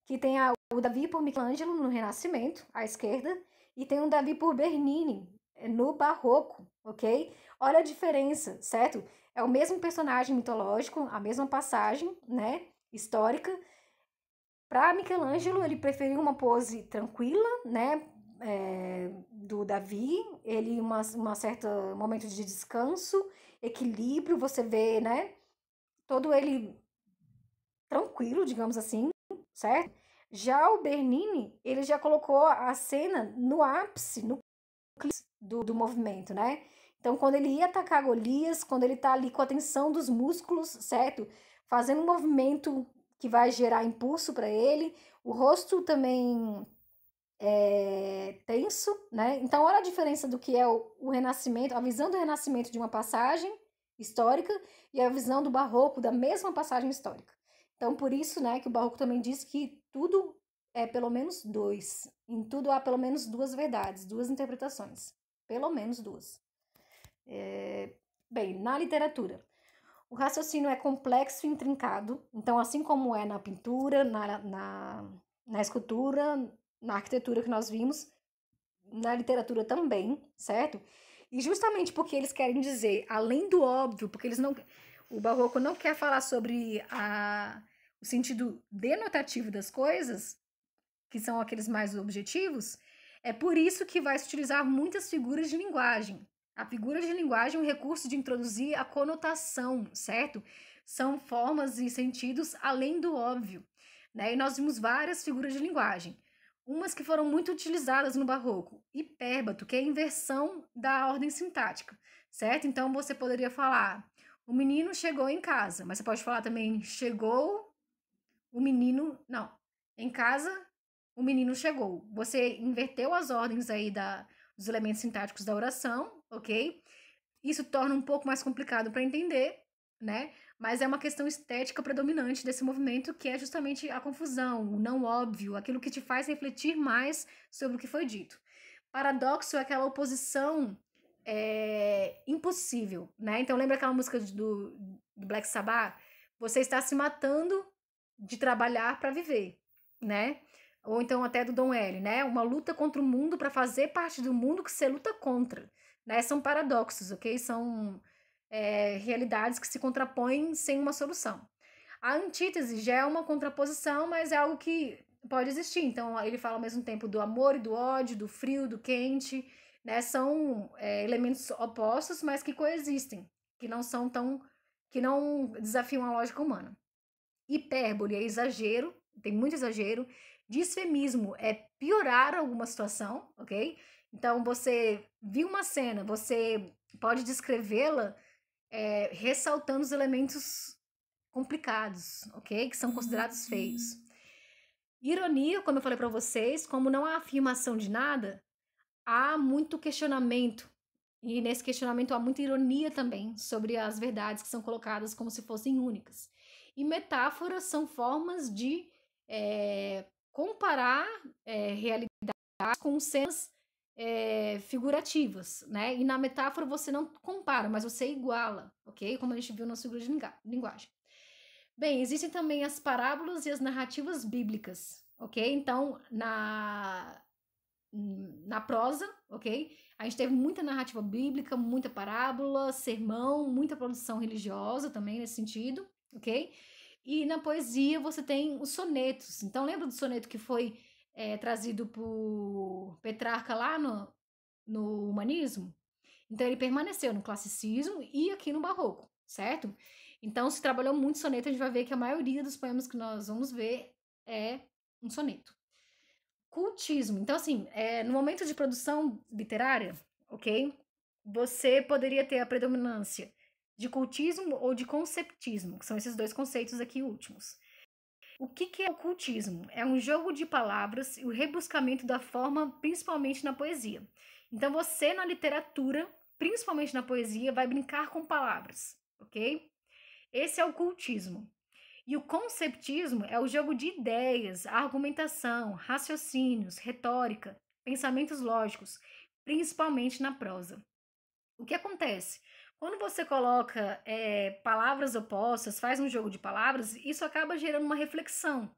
que tem o Davi por Michelangelo no Renascimento, à esquerda, e tem um Davi por Bernini no Barroco, ok? Olha a diferença, certo? É o mesmo personagem mitológico, a mesma passagem, né, histórica. Para Michelangelo, ele preferiu uma pose tranquila, né, do Davi, ele uma certa momento de descanso, equilíbrio, você vê, né, todo ele tranquilo, digamos assim, certo? Já o Bernini, ele já colocou a cena no ápice, no clímax do movimento, né? Então, quando ele ia atacar Golias, quando ele tá ali com a tensão dos músculos, certo? Fazendo um movimento que vai gerar impulso para ele, o rosto também tenso, né? Então, olha a diferença do que é o Renascimento, a visão do Renascimento de uma passagem histórica e a visão do Barroco da mesma passagem histórica. Então, por isso, né, que o Barroco também diz que tudo é pelo menos dois. Em tudo há pelo menos duas verdades, duas interpretações. Pelo menos duas. Bem, na literatura, o raciocínio é complexo e intrincado. Então, assim como é na pintura, na escultura, na arquitetura que nós vimos, na literatura também, certo? E justamente porque eles querem dizer, além do óbvio, porque eles não. O Barroco não quer falar sobre o sentido denotativo das coisas, que são aqueles mais objetivos, é por isso que vai se utilizar muitas figuras de linguagem. A figura de linguagem é um recurso de introduzir a conotação, certo? São formas e sentidos além do óbvio, né? E nós vimos várias figuras de linguagem. Umas que foram muito utilizadas no Barroco. Hipérbato, que é a inversão da ordem sintática, certo? Então você poderia falar: o menino chegou em casa, mas você pode falar também: chegou o menino. Não, em casa o menino chegou. Você inverteu as ordens aí dos elementos sintáticos da oração, ok? Isso torna um pouco mais complicado para entender, né? Mas é uma questão estética predominante desse movimento, que é justamente a confusão, o não óbvio, aquilo que te faz refletir mais sobre o que foi dito. Paradoxo é aquela oposição impossível, né? Então lembra aquela música do Black Sabbath? Você está se matando de trabalhar para viver, né? Ou então até do Don L, né? Uma luta contra o mundo para fazer parte do mundo que você luta contra, né? São paradoxos, ok? São realidades que se contrapõem sem uma solução. A antítese já é uma contraposição, mas é algo que pode existir. Então, ele fala ao mesmo tempo do amor e do ódio, do frio, do quente, né? São elementos opostos, mas que coexistem, que não são tão, que não desafiam a lógica humana. Hipérbole é exagero, tem muito exagero. Disfemismo é piorar alguma situação, ok? Então, você viu uma cena, você pode descrevê-la ressaltando os elementos complicados, ok? Que são considerados feios. Ironia, como eu falei para vocês, como não há afirmação de nada, há muito questionamento. E nesse questionamento há muita ironia também sobre as verdades que são colocadas como se fossem únicas. E metáforas são formas de comparar realidades com cenas figurativas, né? E na metáfora você não compara, mas você iguala, ok? Como a gente viu nas figuras de linguagem. Bem, existem também as parábolas e as narrativas bíblicas, ok? Então, na prosa, ok? A gente teve muita narrativa bíblica, muita parábola, sermão, muita produção religiosa também nesse sentido, ok? E na poesia você tem os sonetos. Então, lembra do soneto que foi trazido por Petrarca lá no humanismo? Então, ele permaneceu no classicismo e aqui no barroco, certo? Então, se trabalhou muito soneto, a gente vai ver que a maioria dos poemas que nós vamos ver é um soneto. Cultismo. Então, assim, no momento de produção literária, ok? Você poderia ter a predominância de cultismo ou de conceptismo, que são esses dois conceitos aqui últimos. O que é o cultismo? É um jogo de palavras e o rebuscamento da forma, principalmente na poesia. Então, você na literatura, principalmente na poesia, vai brincar com palavras, ok? Esse é o cultismo. E o conceptismo é o jogo de ideias, argumentação, raciocínios, retórica, pensamentos lógicos, principalmente na prosa. O que acontece? Quando você coloca palavras opostas, faz um jogo de palavras, isso acaba gerando uma reflexão,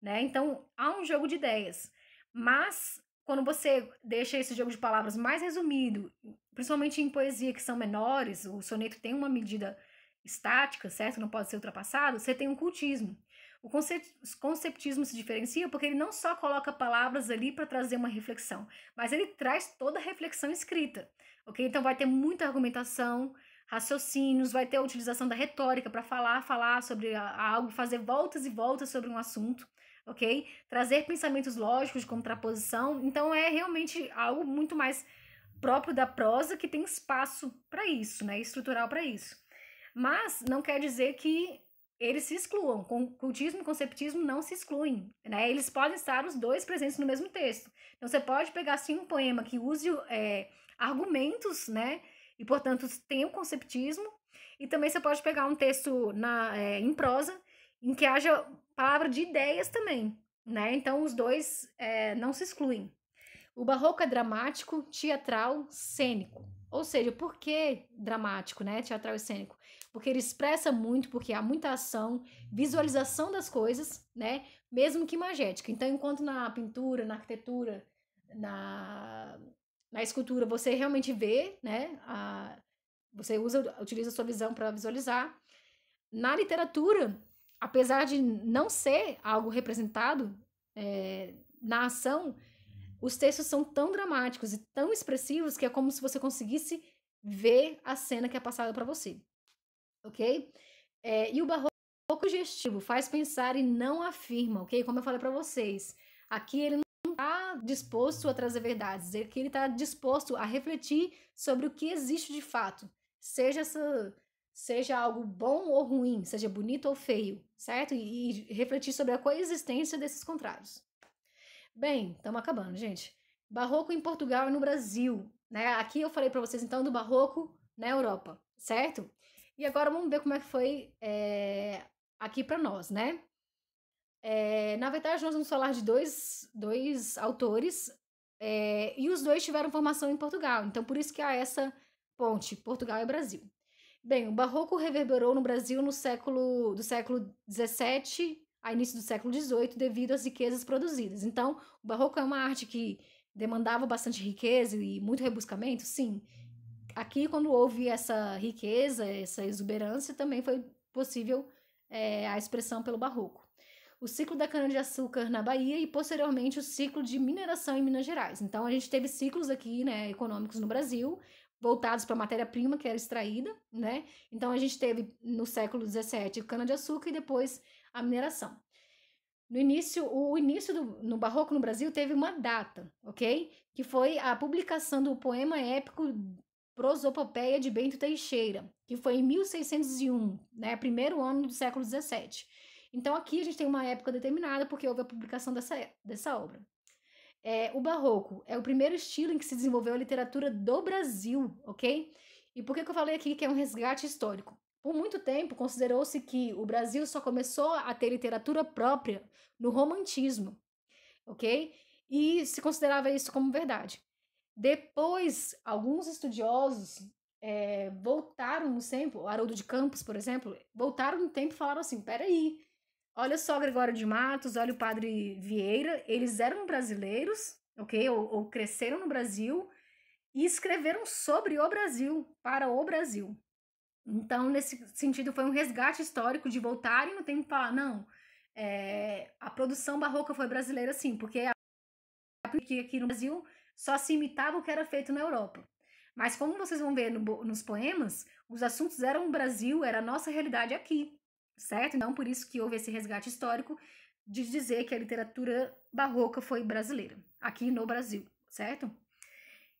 né? Então, há um jogo de ideias. Mas, quando você deixa esse jogo de palavras mais resumido, principalmente em poesia que são menores, o soneto tem uma medida estática, certo? Não pode ser ultrapassado, você tem um cultismo. O conceptismo se diferencia porque ele não só coloca palavras ali para trazer uma reflexão, mas ele traz toda a reflexão escrita, ok? Então vai ter muita argumentação, raciocínios, vai ter a utilização da retórica para falar sobre algo, fazer voltas e voltas sobre um assunto, ok? Trazer pensamentos lógicos de contraposição. Então é realmente algo muito mais próprio da prosa que tem espaço para isso, né? Estrutural para isso. Mas não quer dizer que eles se excluam. Cultismo e conceptismo não se excluem, né? Eles podem estar os dois presentes no mesmo texto. Então você pode pegar assim um poema que use argumentos, né? E portanto tem o conceptismo. E também você pode pegar um texto em prosa em que haja palavra de ideias também, né? Então os dois não se excluem. O barroco é dramático, teatral, cênico. Ou seja, por que dramático, né? Teatral e cênico? Porque ele expressa muito, porque há muita ação, visualização das coisas, né? Mesmo que imagética. Então, enquanto na pintura, na arquitetura, na escultura, você realmente vê, né? Você utiliza a sua visão para visualizar. Na literatura, apesar de não ser algo representado na ação, os textos são tão dramáticos e tão expressivos que é como se você conseguisse ver a cena que é passada para você, ok? E o barroco sugestivo faz pensar e não afirma, ok? Como eu falei para vocês, aqui ele não está disposto a trazer verdades, aqui ele está disposto a refletir sobre o que existe de fato, seja algo bom ou ruim, seja bonito ou feio, certo? E refletir sobre a coexistência desses contrários. Bem, estamos acabando, gente. Barroco em Portugal e no Brasil, né? Aqui eu falei para vocês então do barroco na Europa, certo? E agora vamos ver como é que foi aqui para nós, né? Na verdade, nós vamos falar de dois autores e os dois tiveram formação em Portugal. Então, por isso que há essa ponte, Portugal e Brasil. Bem, o barroco reverberou no Brasil do século XVII a início do século XVIII devido às riquezas produzidas. Então, o barroco é uma arte que demandava bastante riqueza e muito rebuscamento, sim. Aqui, quando houve essa riqueza, essa exuberância, também foi possível a expressão pelo barroco. O ciclo da cana-de-açúcar na Bahia e, posteriormente, o ciclo de mineração em Minas Gerais. Então, a gente teve ciclos aqui, né, econômicos no Brasil, voltados para a matéria-prima que era extraída, né? Então, a gente teve, no século XVII, cana-de-açúcar e depois a mineração. No barroco no Brasil teve uma data, ok? Que foi a publicação do poema épico Prosopopeia de Bento Teixeira, que foi em 1601, né? Primeiro ano do século XVII. Então aqui a gente tem uma época determinada porque houve a publicação dessa obra. O barroco é o primeiro estilo em que se desenvolveu a literatura do Brasil, ok? E por que eu falei aqui que é um resgate histórico? Por muito tempo, considerou-se que o Brasil só começou a ter literatura própria no romantismo, ok? E se considerava isso como verdade. Depois, alguns estudiosos voltaram no tempo, o Haroldo de Campos, por exemplo, voltaram no tempo e falaram assim, peraí, Olha só Gregório de Matos, olha o Padre Vieira, eles eram brasileiros, ok? Ou cresceram no Brasil e escreveram sobre o Brasil, para o Brasil. Então, nesse sentido, foi um resgate histórico de voltarem no tempo e falar, não, a produção barroca foi brasileira sim, porque aqui no Brasil só se imitava o que era feito na Europa. Mas como vocês vão ver nos poemas, os assuntos eram o Brasil, era a nossa realidade aqui, certo? Então, por isso que houve esse resgate histórico de dizer que a literatura barroca foi brasileira, aqui no Brasil, certo?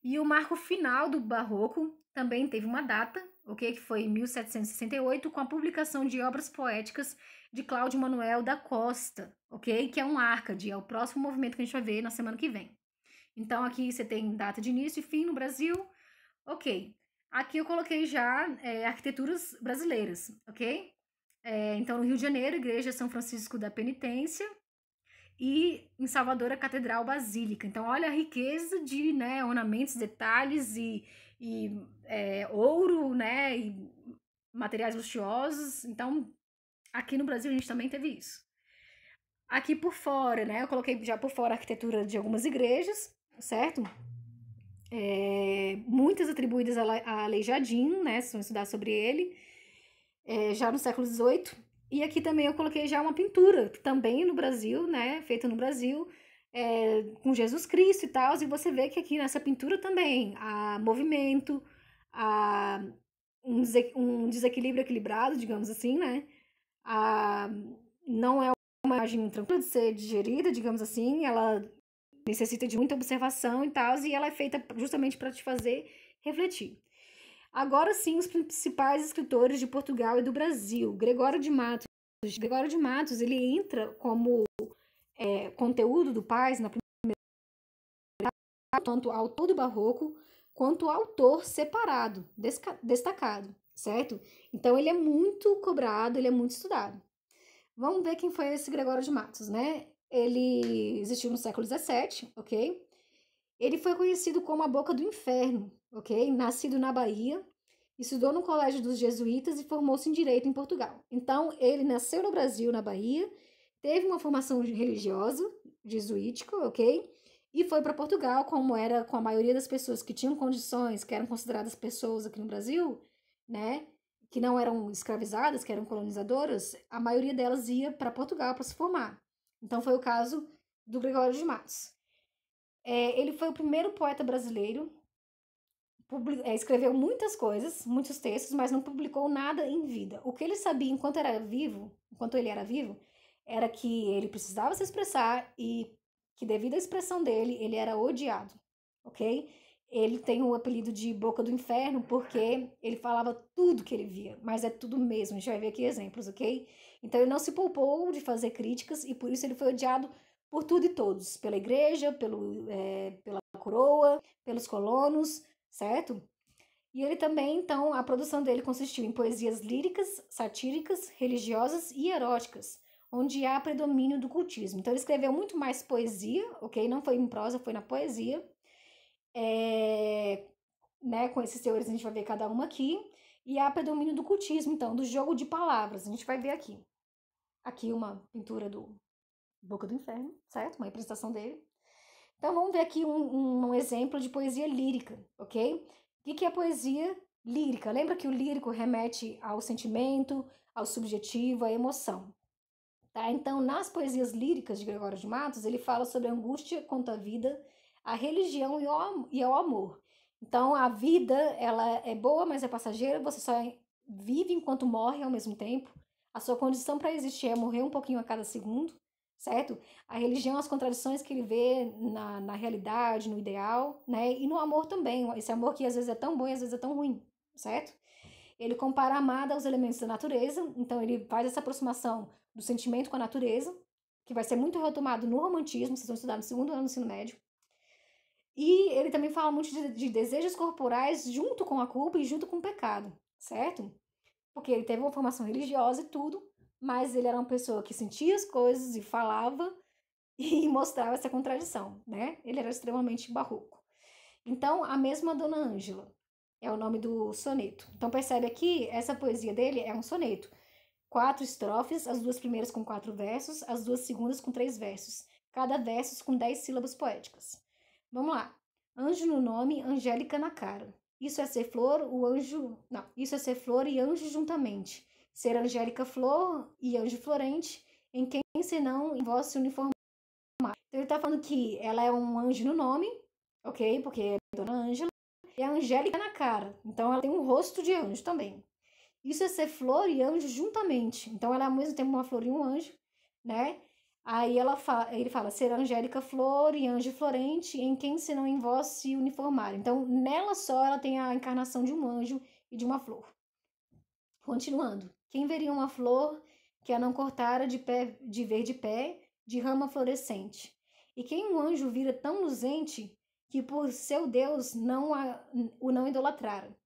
E o marco final do barroco também teve uma data, ok? Que foi em 1768, com a publicação de obras poéticas de Cláudio Manuel da Costa, ok? Que é um Arcade, é o próximo movimento que a gente vai ver na semana que vem. Então, aqui você tem data de início e fim no Brasil, ok. Aqui eu coloquei já arquiteturas brasileiras, ok? Então, no Rio de Janeiro, Igreja São Francisco da Penitência, e em Salvador a Catedral Basílica. Então, olha a riqueza de, né, ornamentos, detalhes e ouro, né, e materiais luxuosos. Então, aqui no Brasil a gente também teve isso. Aqui por fora, né, eu coloquei já por fora a arquitetura de algumas igrejas, certo? Muitas atribuídas a Aleijadinho, né, se vão estudar sobre ele, já no século XVIII. E aqui também eu coloquei já uma pintura, também no Brasil, né, feita no Brasil, com Jesus Cristo e tal, e você vê que aqui nessa pintura também há movimento, há um desequilíbrio equilibrado, digamos assim, né, não é uma imagem tranquila de ser digerida, digamos assim, ela necessita de muita observação e tal, e ela é feita justamente para te fazer refletir. Agora sim, os principais escritores de Portugal e do Brasil. Gregório de Matos. Gregório de Matos, ele entra como conteúdo do Paz na primeira, tanto autor do Barroco quanto autor separado, destacado, certo? Então ele é muito cobrado, ele é muito estudado. Vamos ver quem foi esse Gregório de Matos, né? Ele existiu no século XVII, ok? Ele foi conhecido como a Boca do Inferno, ok? Nascido na Bahia, estudou no Colégio dos Jesuítas e formou-se em Direito em Portugal. Então, ele nasceu no Brasil, na Bahia, teve uma formação religiosa, jesuítica, ok? E foi para Portugal, como era com a maioria das pessoas que tinham condições, que eram consideradas pessoas aqui no Brasil, né? Que não eram escravizadas, que eram colonizadoras, a maioria delas ia para Portugal para se formar. Então, foi o caso do Gregório de Matos. Ele foi o primeiro poeta brasileiro, escreveu muitas coisas, muitos textos, mas não publicou nada em vida. O que ele sabia enquanto ele era vivo, era que ele precisava se expressar e que devido à expressão dele, ele era odiado, ok? Ele tem o apelido de Boca do Inferno porque ele falava tudo que ele via, mas é tudo mesmo, a gente vai ver aqui exemplos, ok? Então ele não se poupou de fazer críticas e por isso ele foi odiado por tudo e todos, pela igreja, pela coroa, pelos colonos, certo? E ele também, então, a produção dele consistiu em poesias líricas, satíricas, religiosas e eróticas, onde há predomínio do cultismo. Então ele escreveu muito mais poesia, ok? Não foi em prosa, foi na poesia. Né, com esses teores a gente vai ver cada uma aqui. E há predomínio do cultismo, então, do jogo de palavras. A gente vai ver aqui. Aqui uma pintura do Boca do Inferno, certo? Uma representação dele. Então vamos ver aqui um exemplo de poesia lírica, ok? O que é poesia lírica? Lembra que o lírico remete ao sentimento, ao subjetivo, à emoção. Tá? Então, nas poesias líricas de Gregório de Matos, ele fala sobre a angústia contra a vida, a religião e ao amor. Então, a vida, ela é boa, mas é passageira, você só vive enquanto morre ao mesmo tempo. A sua condição para existir é morrer um pouquinho a cada segundo, certo? A religião, as contradições que ele vê na realidade, no ideal, né? E no amor também, esse amor que às vezes é tão bom e às vezes é tão ruim, certo? Ele compara a amada aos elementos da natureza, então ele faz essa aproximação do sentimento com a natureza, que vai ser muito retomado no romantismo, vocês vão estudar no segundo ano do ensino médio. E ele também fala muito de desejos corporais junto com a culpa e junto com o pecado, certo? Porque ele teve uma formação religiosa e tudo, mas ele era uma pessoa que sentia as coisas e falava e mostrava essa contradição, né? Ele era extremamente barroco. Então, a mesma Dona Ângela é o nome do soneto. Então, percebe aqui, essa poesia dele é um soneto. 4 estrofes, as 2 primeiras com 4 versos, as 2 segundas com 3 versos, cada verso com 10 sílabas poéticas. Vamos lá. Anjo no nome, angélica na cara. Isso é ser flor, o anjo... Não, isso é ser flor e anjo juntamente. Ser angélica flor e anjo florente, em quem senão em vós se uniformar. Então ele tá falando que ela é um anjo no nome, ok? Porque é Dona Ângela. E a angélica na cara. Então ela tem um rosto de anjo também. Isso é ser flor e anjo juntamente. Então ela é ao mesmo tempo uma flor e um anjo, né? Aí ele fala, ser angélica flor e anjo florente, em quem senão em vós se uniformar. Então, nela só ela tem a encarnação de um anjo e de uma flor. Continuando. Quem veria uma flor que a não cortara de pé, de ver de pé, de rama florescente? E quem um anjo vira tão luzente que por seu Deus o não idolatrara?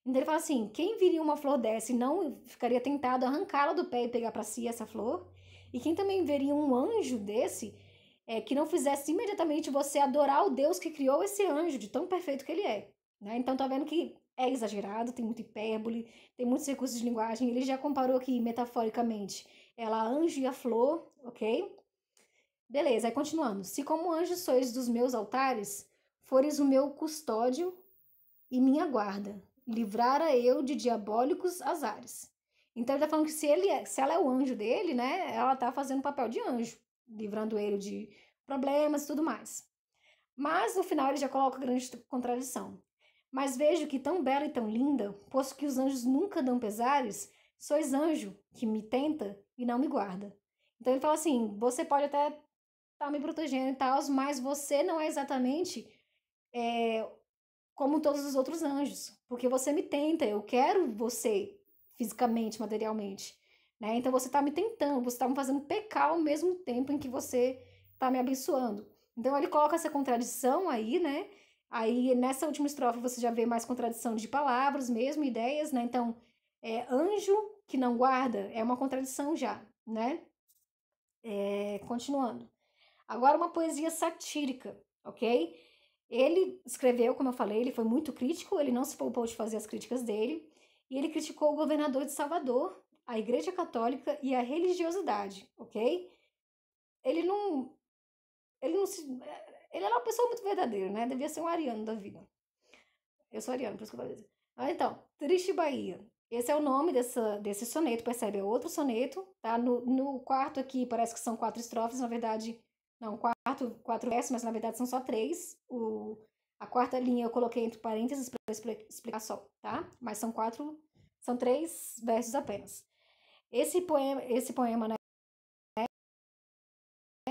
Então ele fala assim, quem viria uma flor dessa e não ficaria tentado arrancá-la do pé e pegar para si essa flor? E quem também veria um anjo desse que não fizesse imediatamente você adorar o Deus que criou esse anjo, de tão perfeito que ele é? Né? Então tá vendo que é exagerado, tem muita hipérbole, tem muitos recursos de linguagem. Ele já comparou aqui metaforicamente ela, anjo e a flor, ok? Beleza, aí continuando. Se como anjo sois dos meus altares, fores o meu custódio e minha guarda, livrara eu de diabólicos azares. Então ele tá falando que se ela é o anjo dele, né, ela tá fazendo papel de anjo, livrando ele de problemas e tudo mais. Mas no final ele já coloca grande contradição. Mas vejo que tão bela e tão linda, posto que os anjos nunca dão pesares, sois anjo que me tenta e não me guarda. Então ele fala assim, você pode até estar me protegendo e tal, mas você não é exatamente como todos os outros anjos, porque você me tenta, eu quero você fisicamente, materialmente, né? Então você está me tentando, você está me fazendo pecar ao mesmo tempo em que você está me abençoando. Então ele coloca essa contradição aí, né? Aí nessa última estrofe você já vê mais contradição de palavras mesmo, ideias, né? Então, anjo que não guarda é uma contradição já, né? Continuando. Agora uma poesia satírica, ok? Ele escreveu, como eu falei, ele foi muito crítico, ele não se poupou de fazer as críticas dele, e ele criticou o governador de Salvador, a Igreja Católica e a religiosidade, ok? Ele não, ele não se, ele era uma pessoa muito verdadeira, né? Devia ser um ariano da vida. Eu sou ariano, por isso que eu falei isso. Então, Triste Bahia. Esse é o nome desse soneto, percebe? É outro soneto, tá? No quarto aqui parece que são 4 estrofes, na verdade, não, 4 versos, mas na verdade são só 3. A quarta linha eu coloquei entre parênteses para explicar só, tá? Mas são 3 versos apenas. Esse poema, né?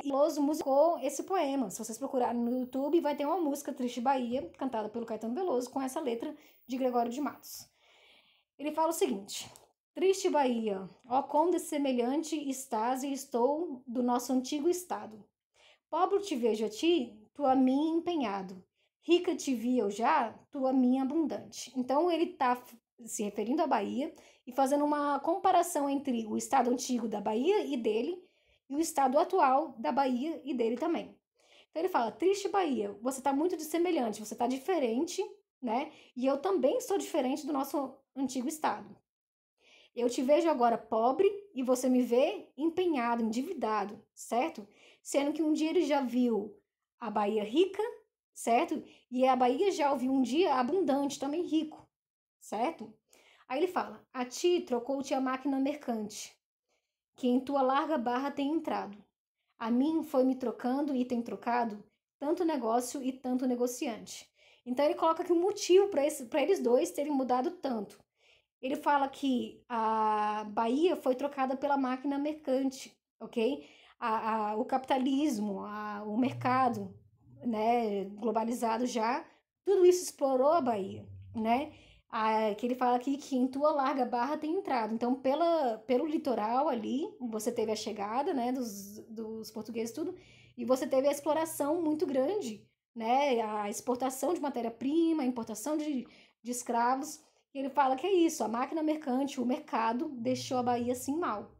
Veloso musicou esse poema. Se vocês procurarem no YouTube, vai ter uma música Triste Bahia, cantada pelo Caetano Veloso, com essa letra de Gregório de Matos. Ele fala o seguinte: Triste Bahia, ó quão dessemelhante estás e estou do nosso antigo estado. Pobre te vejo a ti, tu a mim empenhado. Rica te vi eu já, tu a mim abundante. Então ele está se referindo à Bahia e fazendo uma comparação entre o estado antigo da Bahia e dele e o estado atual da Bahia e dele também. Então ele fala: Triste Bahia, você está muito dissemelhante, você está diferente, né? E eu também sou diferente do nosso antigo estado. Eu te vejo agora pobre e você me vê empenhado, endividado, certo? Sendo que um dia ele já viu a Bahia rica, certo? E a Bahia já ouviu um dia abundante, também rico, certo? Aí ele fala: a ti trocou-te a máquina mercante, que em tua larga barra tem entrado. A mim foi me trocando e tem trocado tanto negócio e tanto negociante. Então ele coloca aqui um motivo para eles dois terem mudado tanto. Ele fala que a Bahia foi trocada pela máquina mercante, ok? O capitalismo, o mercado, né, globalizado já, tudo isso explorou a Bahia, né? Que ele fala aqui que em tua larga barra tem entrado. Então, pelo litoral ali, você teve a chegada, né, dos portugueses tudo, e você teve a exploração muito grande, né? A exportação de matéria-prima, a importação de escravos. E ele fala que é isso, a máquina mercante, o mercado, deixou a Bahia assim mal.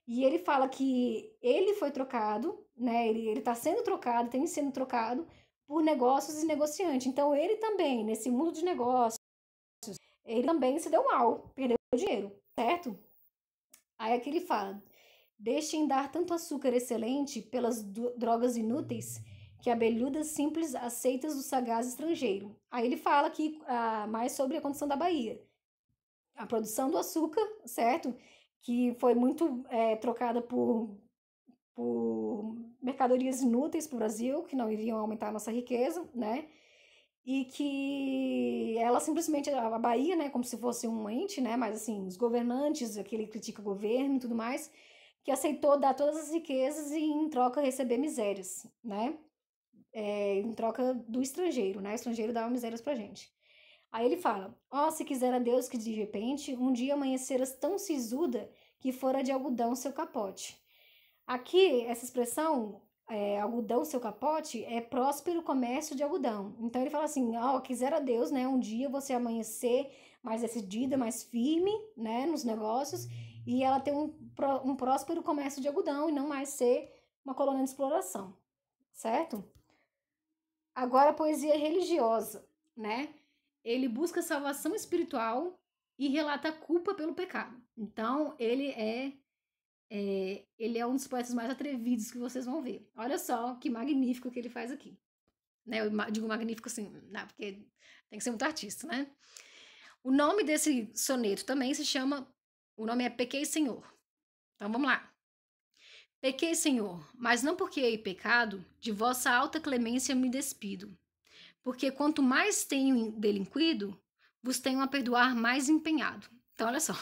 E ele fala que ele foi trocado, né? Ele tá sendo trocado, tem sendo trocado por negócios e negociante. Então ele também, nesse mundo de negócios, ele também se deu mal, perdeu dinheiro, certo? Aí aqui ele fala: deixem dar tanto açúcar excelente pelas drogas inúteis que abelhudas simples aceitas do sagaz estrangeiro. Aí ele fala aqui mais sobre a condição da Bahia. A produção do açúcar, certo? Que foi muito trocada por mercadorias inúteis para o Brasil, que não iriam aumentar a nossa riqueza, né? E que ela simplesmente, a Bahia, né, como se fosse um ente, né, mas assim, os governantes, aquele que critica o governo e tudo mais, que aceitou dar todas as riquezas e em troca receber misérias, né, em troca do estrangeiro, né, o estrangeiro dava misérias pra gente. Aí ele fala, ó, se quisera Deus que de repente um dia amanheceras tão sisuda que fora de algodão seu capote. Aqui, essa expressão, algodão seu capote, é próspero comércio de algodão. Então ele fala assim, ó, quisera Deus, né, um dia você amanhecer mais decidida, mais firme, né, nos negócios, e ela ter um próspero comércio de algodão e não mais ser uma colônia de exploração, certo? Agora a poesia religiosa, né? Ele busca salvação espiritual e relata a culpa pelo pecado. Então, ele é um dos poetas mais atrevidos que vocês vão ver. Olha só que magnífico que ele faz aqui. Né? Eu digo magnífico assim, não, porque tem que ser muito artista, né? O nome desse soneto também se chama, o nome é Pequei, Senhor. Então vamos lá. Pequei, Senhor, mas não porque hei pecado, de vossa alta clemência me despido. Porque quanto mais tenho delinquido, vos tenho a perdoar mais empenhado. Então, olha só.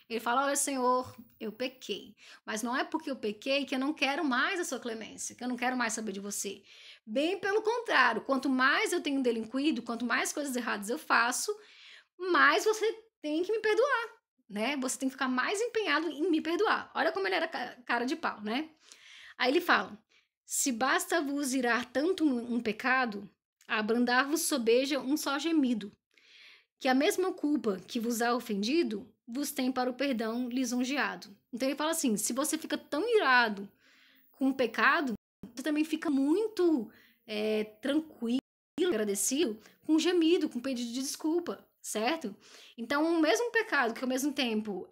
Ele fala, olha, Senhor, eu pequei. Mas não é porque eu pequei que eu não quero mais a sua clemência, que eu não quero mais saber de você. Bem pelo contrário, quanto mais eu tenho delinquido, quanto mais coisas erradas eu faço, mais você tem que me perdoar, né? Você tem que ficar mais empenhado em me perdoar. Olha como ele era cara de pau, né? Aí ele fala, se basta vos irar tanto um pecado, abrandar-vos sobeja um só gemido, que a mesma culpa que vos há ofendido, vos tem para o perdão lisonjeado. Então ele fala assim, se você fica tão irado com o pecado, você também fica muito tranquilo, agradecido, com um gemido, com um pedido de desculpa, certo? Então o mesmo pecado que ao mesmo tempo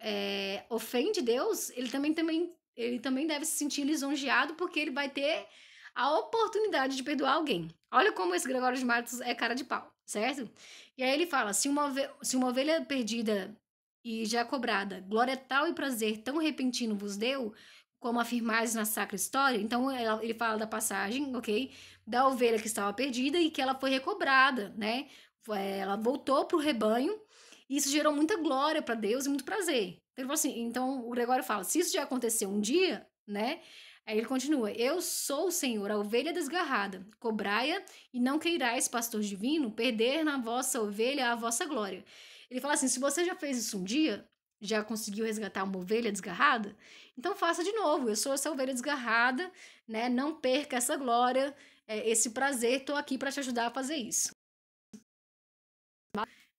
ofende Deus, ele também deve se sentir lisonjeado porque ele vai ter a oportunidade de perdoar alguém. Olha como esse Gregório de Matos é cara de pau, certo? E aí ele fala, se uma ovelha perdida e já cobrada, glória tal e prazer tão repentino vos deu, como afirmais na sacra história, então ele fala da passagem, ok? Da ovelha que estava perdida e que ela foi recobrada, né? Ela voltou para o rebanho e isso gerou muita glória para Deus e muito prazer. Então, assim, então o Gregório fala, se isso já aconteceu um dia, né? Aí ele continua, eu sou o Senhor, a ovelha desgarrada, cobrai-a e não queirais, pastor divino, perder na vossa ovelha a vossa glória. Ele fala assim, se você já fez isso um dia, já conseguiu resgatar uma ovelha desgarrada, então faça de novo, eu sou essa ovelha desgarrada, né? Não perca essa glória, esse prazer, estou aqui para te ajudar a fazer isso.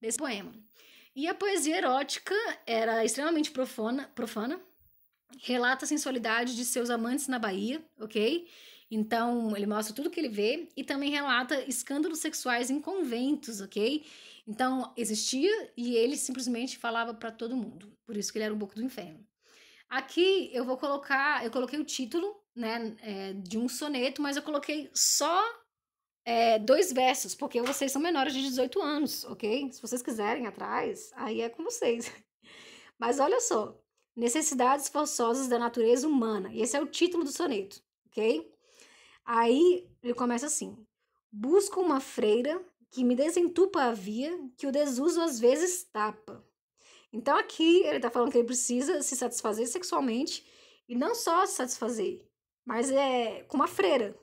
Nesse poema. E a poesia erótica era extremamente profana, relata a sensualidade de seus amantes na Bahia, ok? Então, ele mostra tudo que ele vê e também relata escândalos sexuais em conventos, ok? Então, existia e ele simplesmente falava para todo mundo. Por isso que ele era um boco do inferno. Aqui eu coloquei o título, né, de um soneto, mas eu coloquei só 2 versos, porque vocês são menores de 18 anos, ok? Se vocês quiserem atrás, aí é com vocês. Mas olha só, necessidades forçosas da natureza humana. Esse é o título do soneto, ok? Aí ele começa assim: busco uma freira que me desentupa a via, que o desuso às vezes tapa. Então aqui ele tá falando que ele precisa se satisfazer sexualmente e não só se satisfazer, mas com uma freira,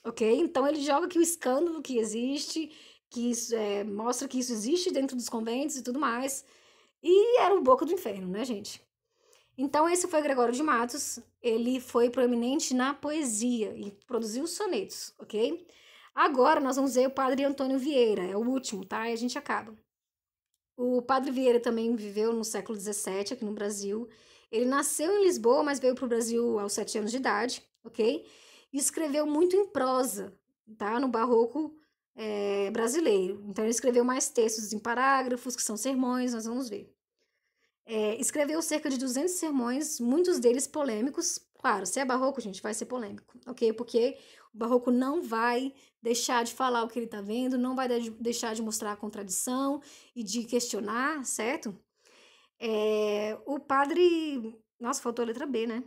ok? Então ele joga aqui o escândalo que existe, que isso, mostra que isso existe dentro dos conventos e tudo mais. E era o boca do inferno, né, gente? Então esse foi Gregório de Matos, ele foi proeminente na poesia e produziu sonetos, ok? Agora nós vamos ver o padre Antônio Vieira, é o último, tá? E a gente acaba. O padre Vieira também viveu no século XVII aqui no Brasil. Ele nasceu em Lisboa, mas veio para o Brasil aos 7 anos de idade, ok? E escreveu muito em prosa, tá? No barroco brasileiro. Então ele escreveu mais textos em parágrafos, que são sermões, nós vamos ver. escreveu cerca de 200 sermões, muitos deles polêmicos. Claro, se é barroco, gente, vai ser polêmico, ok? Porque o barroco não vai deixar de falar o que ele está vendo, não vai deixar de mostrar a contradição e de questionar, certo? O padre... Nossa, faltou a letra B, né?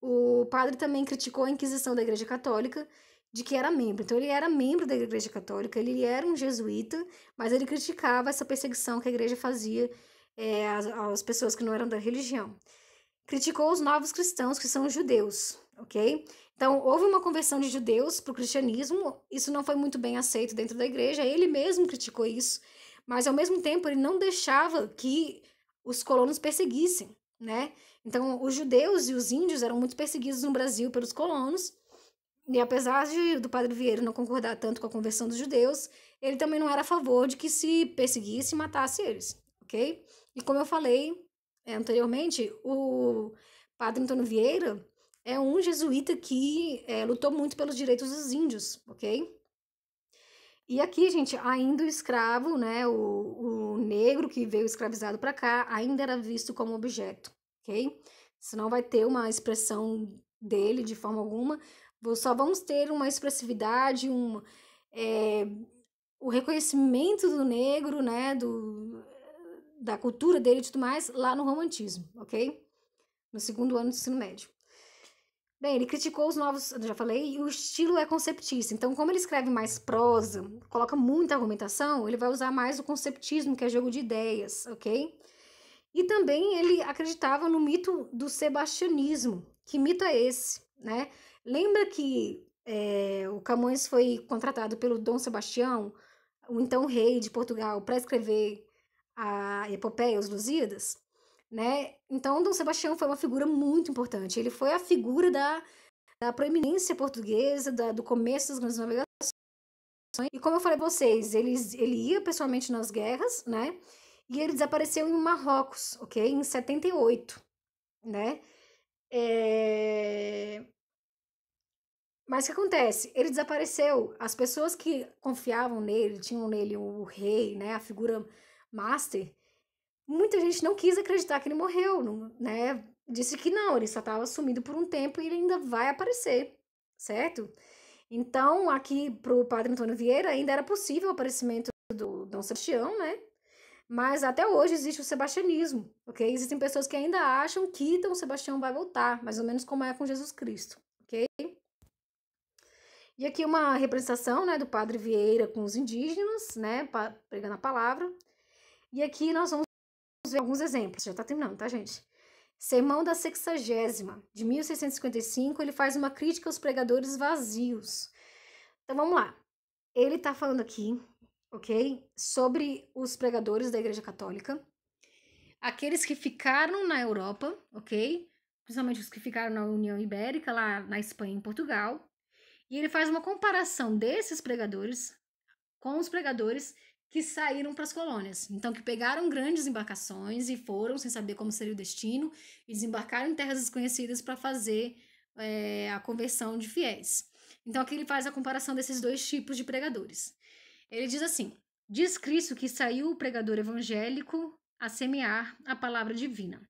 O padre também criticou a Inquisição da Igreja Católica, de que era membro. Então, ele era membro da Igreja Católica, ele era um jesuíta, mas ele criticava essa perseguição que a igreja fazia às pessoas que não eram da religião. Criticou os novos cristãos, que são os judeus, ok? Então, houve uma conversão de judeus para o cristianismo, isso não foi muito bem aceito dentro da igreja, ele mesmo criticou isso, mas, ao mesmo tempo, ele não deixava que os colonos perseguissem, né? Então, os judeus e os índios eram muito perseguidos no Brasil pelos colonos, e apesar do padre Vieira não concordar tanto com a conversão dos judeus, ele também não era a favor de que se perseguisse e matasse eles, ok? E como eu falei anteriormente, o padre Antônio Vieira é um jesuíta que lutou muito pelos direitos dos índios, ok? E aqui, gente, ainda o escravo, né, o negro que veio escravizado para cá, ainda era visto como objeto, ok? Senão vai ter uma expressão dele de forma alguma, só vamos ter uma expressividade, o reconhecimento do negro, né, da cultura dele e tudo mais, lá no romantismo, ok? No segundo ano do ensino médio. Bem, ele criticou os novos, eu já falei, e o estilo é conceptista. Então, como ele escreve mais prosa, coloca muita argumentação, ele vai usar mais o conceptismo, que é jogo de ideias, ok? E também ele acreditava no mito do sebastianismo. Que mito é esse, né? Lembra que o Camões foi contratado pelo Dom Sebastião, o então rei de Portugal, para escrever a epopeia, os Lusíadas? Né? Então, Dom Sebastião foi uma figura muito importante. Ele foi a figura da proeminência portuguesa, do começo das grandes navegações. E como eu falei para vocês, ele ia pessoalmente nas guerras, né? E ele desapareceu em Marrocos, ok? Em 78, né? Mas o que acontece? Ele desapareceu. As pessoas que confiavam nele, tinham nele o rei, né? A figura master. Muita gente não quis acreditar que ele morreu, né? Disse que não, ele só estava sumido por um tempo e ele ainda vai aparecer, certo? Então, aqui para o padre Antônio Vieira ainda era possível o aparecimento do Dom Sebastião, né? Mas até hoje existe o sebastianismo, ok? Existem pessoas que ainda acham que Dom Sebastião vai voltar, mais ou menos como é com Jesus Cristo, ok? E aqui uma representação, né, do padre Vieira com os indígenas, né, pregando a palavra. E aqui nós vamos ver alguns exemplos, já tá terminando, tá, gente? Sermão da Sexagésima, de 1655, ele faz uma crítica aos pregadores vazios. Então, vamos lá. Ele tá falando aqui, ok? Sobre os pregadores da Igreja Católica. Aqueles que ficaram na Europa, ok? Principalmente os que ficaram na União Ibérica, lá na Espanha e em Portugal. E ele faz uma comparação desses pregadores com os pregadores que saíram para as colônias. Então, que pegaram grandes embarcações e foram, sem saber como seria o destino, e desembarcaram em terras desconhecidas para fazer a conversão de fiéis. Então, aqui ele faz a comparação desses dois tipos de pregadores. Ele diz assim: diz Cristo que saiu o pregador evangélico a semear a palavra divina.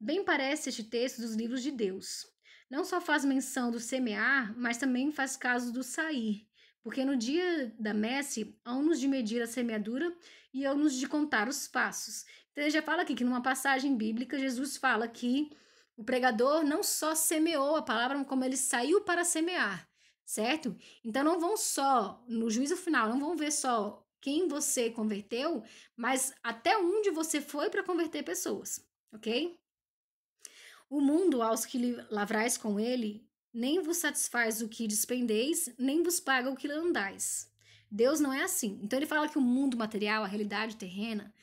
Bem parece este texto dos livros de Deus. Não só faz menção do semear, mas também faz caso do sair, porque no dia da messe, hão-nos de medir a semeadura e hão-nos de contar os passos. Então, ele já fala aqui que numa passagem bíblica, Jesus fala que o pregador não só semeou a palavra, como ele saiu para semear, certo? Então, não vão só, no juízo final, não vão ver só quem você converteu, mas até onde você foi para converter pessoas, ok? O mundo, aos que lavrais com ele, nem vos satisfaz o que despendeis, nem vos paga o que andais. Deus não é assim. Então ele fala que o mundo material, a realidade terrena,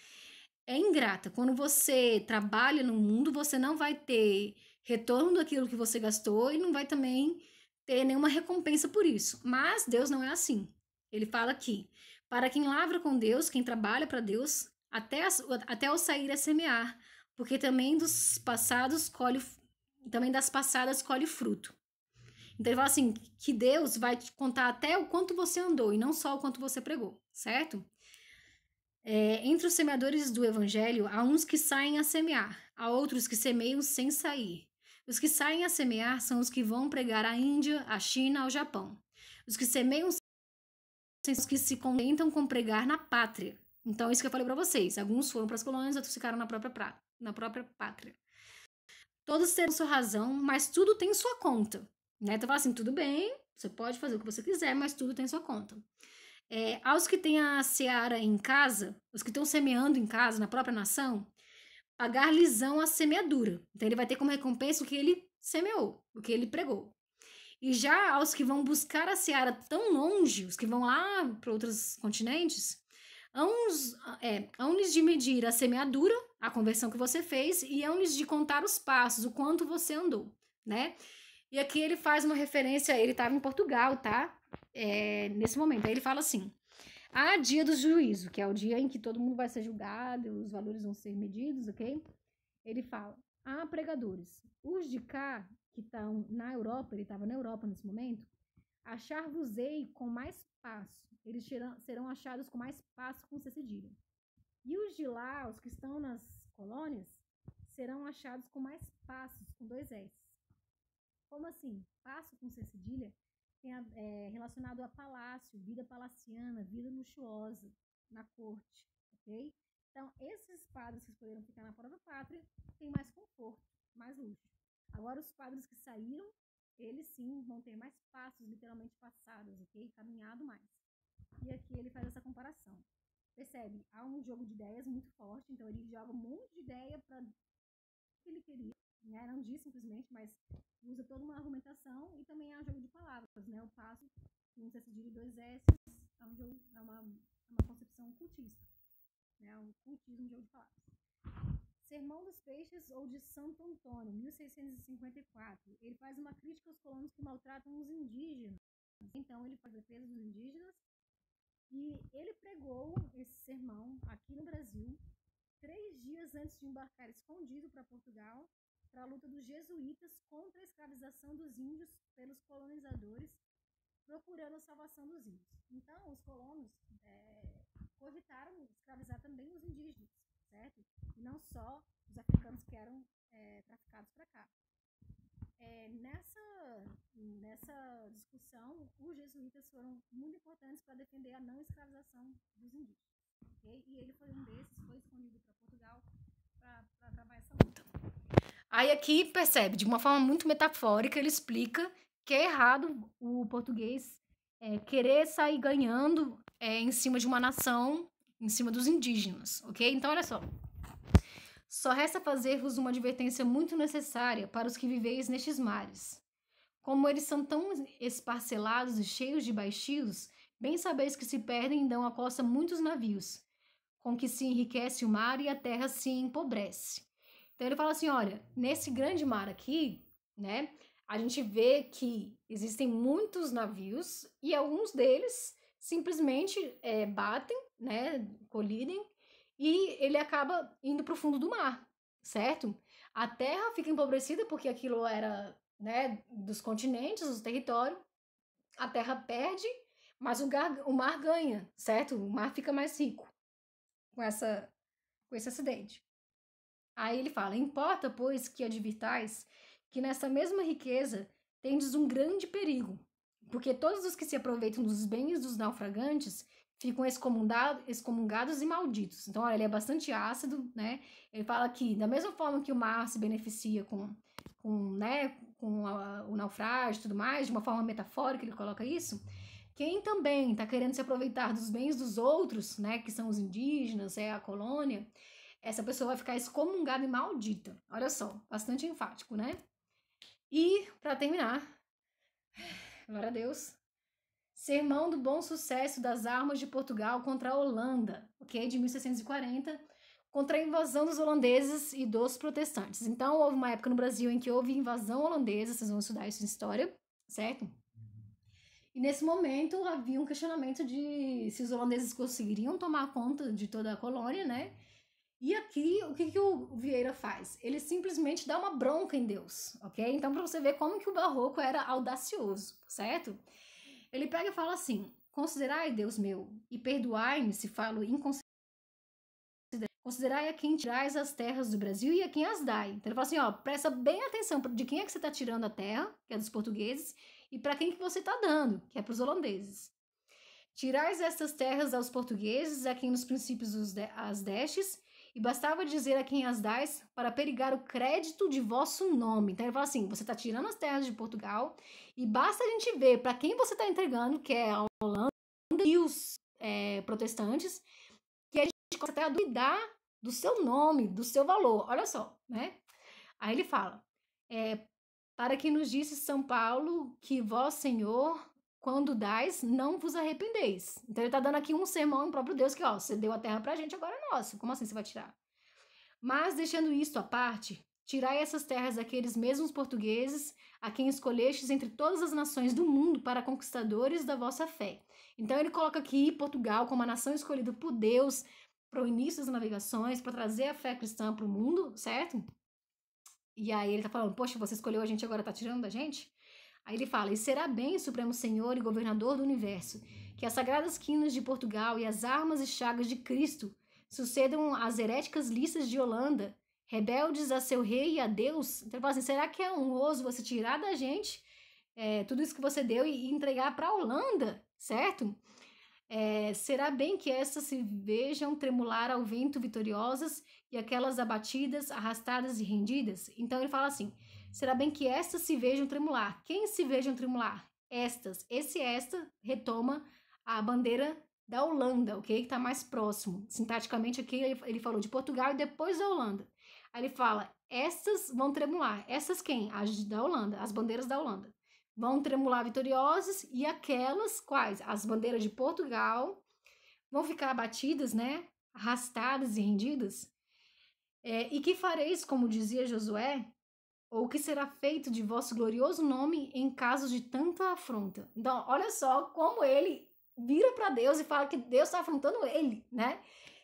é ingrata. Quando você trabalha no mundo, você não vai ter retorno daquilo que você gastou e não vai também ter nenhuma recompensa por isso. Mas Deus não é assim. Ele fala aqui, para quem lavra com Deus, quem trabalha para Deus, até ao sair é semear, porque também das passadas colhe fruto. Então ele fala assim, que Deus vai te contar até o quanto você andou e não só o quanto você pregou, certo? Entre os semeadores do evangelho, há uns que saem a semear, há outros que semeiam sem sair. Os que saem a semear são os que vão pregar à Índia, à China, ao Japão. Os que semeiam são os que se contentam com pregar na pátria. Então, isso que eu falei para vocês. Alguns foram para as colônias, outros ficaram na própria pátria. Todos terão sua razão, mas tudo tem sua conta. Né? Então, fala assim, tudo bem, você pode fazer o que você quiser, mas tudo tem sua conta. Aos que têm a seara em casa, os que estão semeando em casa, na própria nação, pagar-lhes-ão a semeadura. Então, ele vai ter como recompensa o que ele semeou, o que ele pregou. E já aos que vão buscar a seara tão longe, os que vão lá para outros continentes, hão-lhes de medir a semeadura, a conversão que você fez, e hão-lhes de contar os passos, o quanto você andou, né? E aqui ele faz uma referência, ele estava em Portugal, tá? Nesse momento. Aí ele fala assim: há dia do juízo, que é o dia em que todo mundo vai ser julgado, os valores vão ser medidos, ok? Ele fala: há pregadores. Os de cá, que estão na Europa, ele estava na Europa nesse momento, achar-vos-ei com mais passo. Eles serão achados com mais passo com C cedilha. E os de lá, os que estão nas colônias, serão achados com mais passos, com 2 S. Como assim? Passo com C cedilha relacionado a palácio, vida palaciana, vida luxuosa na corte, ok? Então, esses padres que escolheram ficar na própria pátria têm mais conforto, mais luxo. Agora, os padres que saíram, eles sim vão ter mais passos, literalmente passadas, ok? Caminhado mais. E aqui ele faz essa comparação. Percebe? Há um jogo de ideias muito forte, então ele joga um monte de ideia para o que ele queria, né? Não diz simplesmente, mas usa toda uma argumentação e também há um jogo de palavras, né? O passo, um C cedilha e 2 S, é um jogo, é uma concepção cultista, né? Um cultismo, um jogo de palavras. Sermão dos Peixes ou de Santo Antônio, 1654. Ele faz uma crítica aos colonos que maltratam os indígenas. Então, ele faz defesa dos indígenas e ele pregou esse sermão aqui no Brasil 3 dias antes de embarcar escondido para Portugal para a luta dos jesuítas contra a escravização dos índios pelos colonizadores, procurando a salvação dos índios. Então, os colonos cogitaram escravizar também os indígenas, certo? E não só os africanos que eram traficados para cá. Nessa discussão, os jesuítas foram muito importantes para defender a não escravização dos indígenas. Okay? E ele foi um desses, foi escondido para Portugal para travar essa luta. Aí aqui percebe, de uma forma muito metafórica, ele explica que é errado o português querer sair ganhando em cima de uma nação, em cima dos indígenas, ok? Então, olha só. Só resta fazer-vos uma advertência muito necessária para os que viveis nestes mares. Como eles são tão esparcelados e cheios de baixios, bem sabeis que se perdem e dão à costa muitos navios, com que se enriquece o mar e a terra se empobrece. Então ele fala assim, olha, nesse grande mar aqui, né, a gente vê que existem muitos navios e alguns deles simplesmente batem, né, colidem, e ele acaba indo para o fundo do mar, certo? A terra fica empobrecida porque aquilo era, né, dos continentes, do território. A terra perde, mas o mar ganha, certo? O mar fica mais rico com esse acidente. Aí ele fala, importa, pois, que advirtais que nessa mesma riqueza tendes um grande perigo, porque todos os que se aproveitam dos bens dos naufragantes ficam excomungados e malditos. Então, olha, ele é bastante ácido, né? Ele fala que, da mesma forma que o mar se beneficia com o naufrágio e tudo mais, de uma forma metafórica, ele coloca isso, quem também está querendo se aproveitar dos bens dos outros, né, que são os indígenas, a colônia, essa pessoa vai ficar excomungada e maldita. Olha só, bastante enfático, né? E, para terminar, glória a Deus, Sermão do Bom Sucesso das Armas de Portugal contra a Holanda, ok? De 1640, contra a invasão dos holandeses e dos protestantes. Então, houve uma época no Brasil em que houve invasão holandesa, vocês vão estudar isso em história, certo? E nesse momento havia um questionamento de se os holandeses conseguiriam tomar conta de toda a colônia, né? E aqui, o que o Vieira faz? Ele simplesmente dá uma bronca em Deus, ok? Então, para você ver como que o Barroco era audacioso, certo? Ele pega e fala assim, considerai, Deus meu, e perdoai-me se falo inconsequentemente, considerai a quem tirais as terras do Brasil e a quem as dai. Então ele fala assim, ó, presta bem atenção de quem é que você está tirando a terra, que é dos portugueses, e para quem que você está dando, que é para os holandeses. Tirais estas terras aos portugueses, a quem nos princípios as destes, e bastava dizer a quem as dais para perigar o crédito de vosso nome. Então ele fala assim, você está tirando as terras de Portugal, e basta a gente ver para quem você está entregando, que é a Holanda e os protestantes, que a gente começa até a duvidar do seu nome, do seu valor. Olha só, né? Aí ele fala, para que nos disse São Paulo que vós, Senhor, quando dais, não vos arrependeis. Então ele está dando aqui um sermão ao próprio Deus que, ó, você deu a terra pra gente, agora é nossa. Como assim você vai tirar? Mas, deixando isto à parte, tirai essas terras daqueles mesmos portugueses, a quem escolhestes entre todas as nações do mundo para conquistadores da vossa fé. Então ele coloca aqui Portugal como a nação escolhida por Deus para o início das navegações, para trazer a fé cristã para o mundo, certo? E aí ele tá falando, poxa, você escolheu a gente, agora tá tirando da gente? Aí ele fala, e será bem, Supremo Senhor e Governador do Universo, que as sagradas quinas de Portugal e as armas e chagas de Cristo sucedam às heréticas listas de Holanda, rebeldes a seu rei e a Deus. Então ele fala assim, será que é honroso você tirar da gente tudo isso que você deu e entregar para a Holanda, certo? Será bem que essas se vejam tremular ao vento vitoriosas e aquelas abatidas, arrastadas e rendidas? Então ele fala assim, será bem que estas se vejam tremular. Quem se vejam tremular? Estas. Esta retoma a bandeira da Holanda, ok? Que está mais próximo. Sintaticamente aqui ele falou de Portugal e depois da Holanda. Aí ele fala, estas vão tremular. Essas quem? As da Holanda, as bandeiras da Holanda. Vão tremular vitoriosas e aquelas, quais? As bandeiras de Portugal, vão ficar abatidas, né? Arrastadas e rendidas. E que fareis, como dizia Josué, ou que será feito de vosso glorioso nome em casos de tanta afronta? Então, olha só como ele vira para Deus e fala que Deus está afrontando ele, né?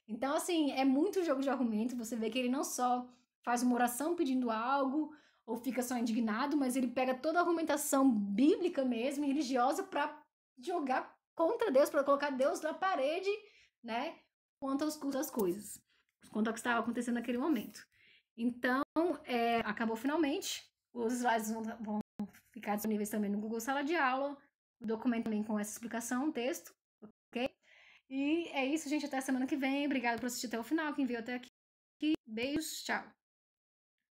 Então, assim, é muito jogo de argumento. Você vê que ele não só faz uma oração pedindo algo, ou fica só indignado, mas ele pega toda a argumentação bíblica mesmo, religiosa, para jogar contra Deus, para colocar Deus na parede, né? Quanto às coisas, quanto ao que estava acontecendo naquele momento. Então, acabou finalmente. Os slides vão ficar disponíveis também no Google Sala de Aula, o documento também com essa explicação, um texto, ok? E é isso, gente. Até a semana que vem. Obrigada por assistir até o final. Quem veio até aqui, beijos, tchau.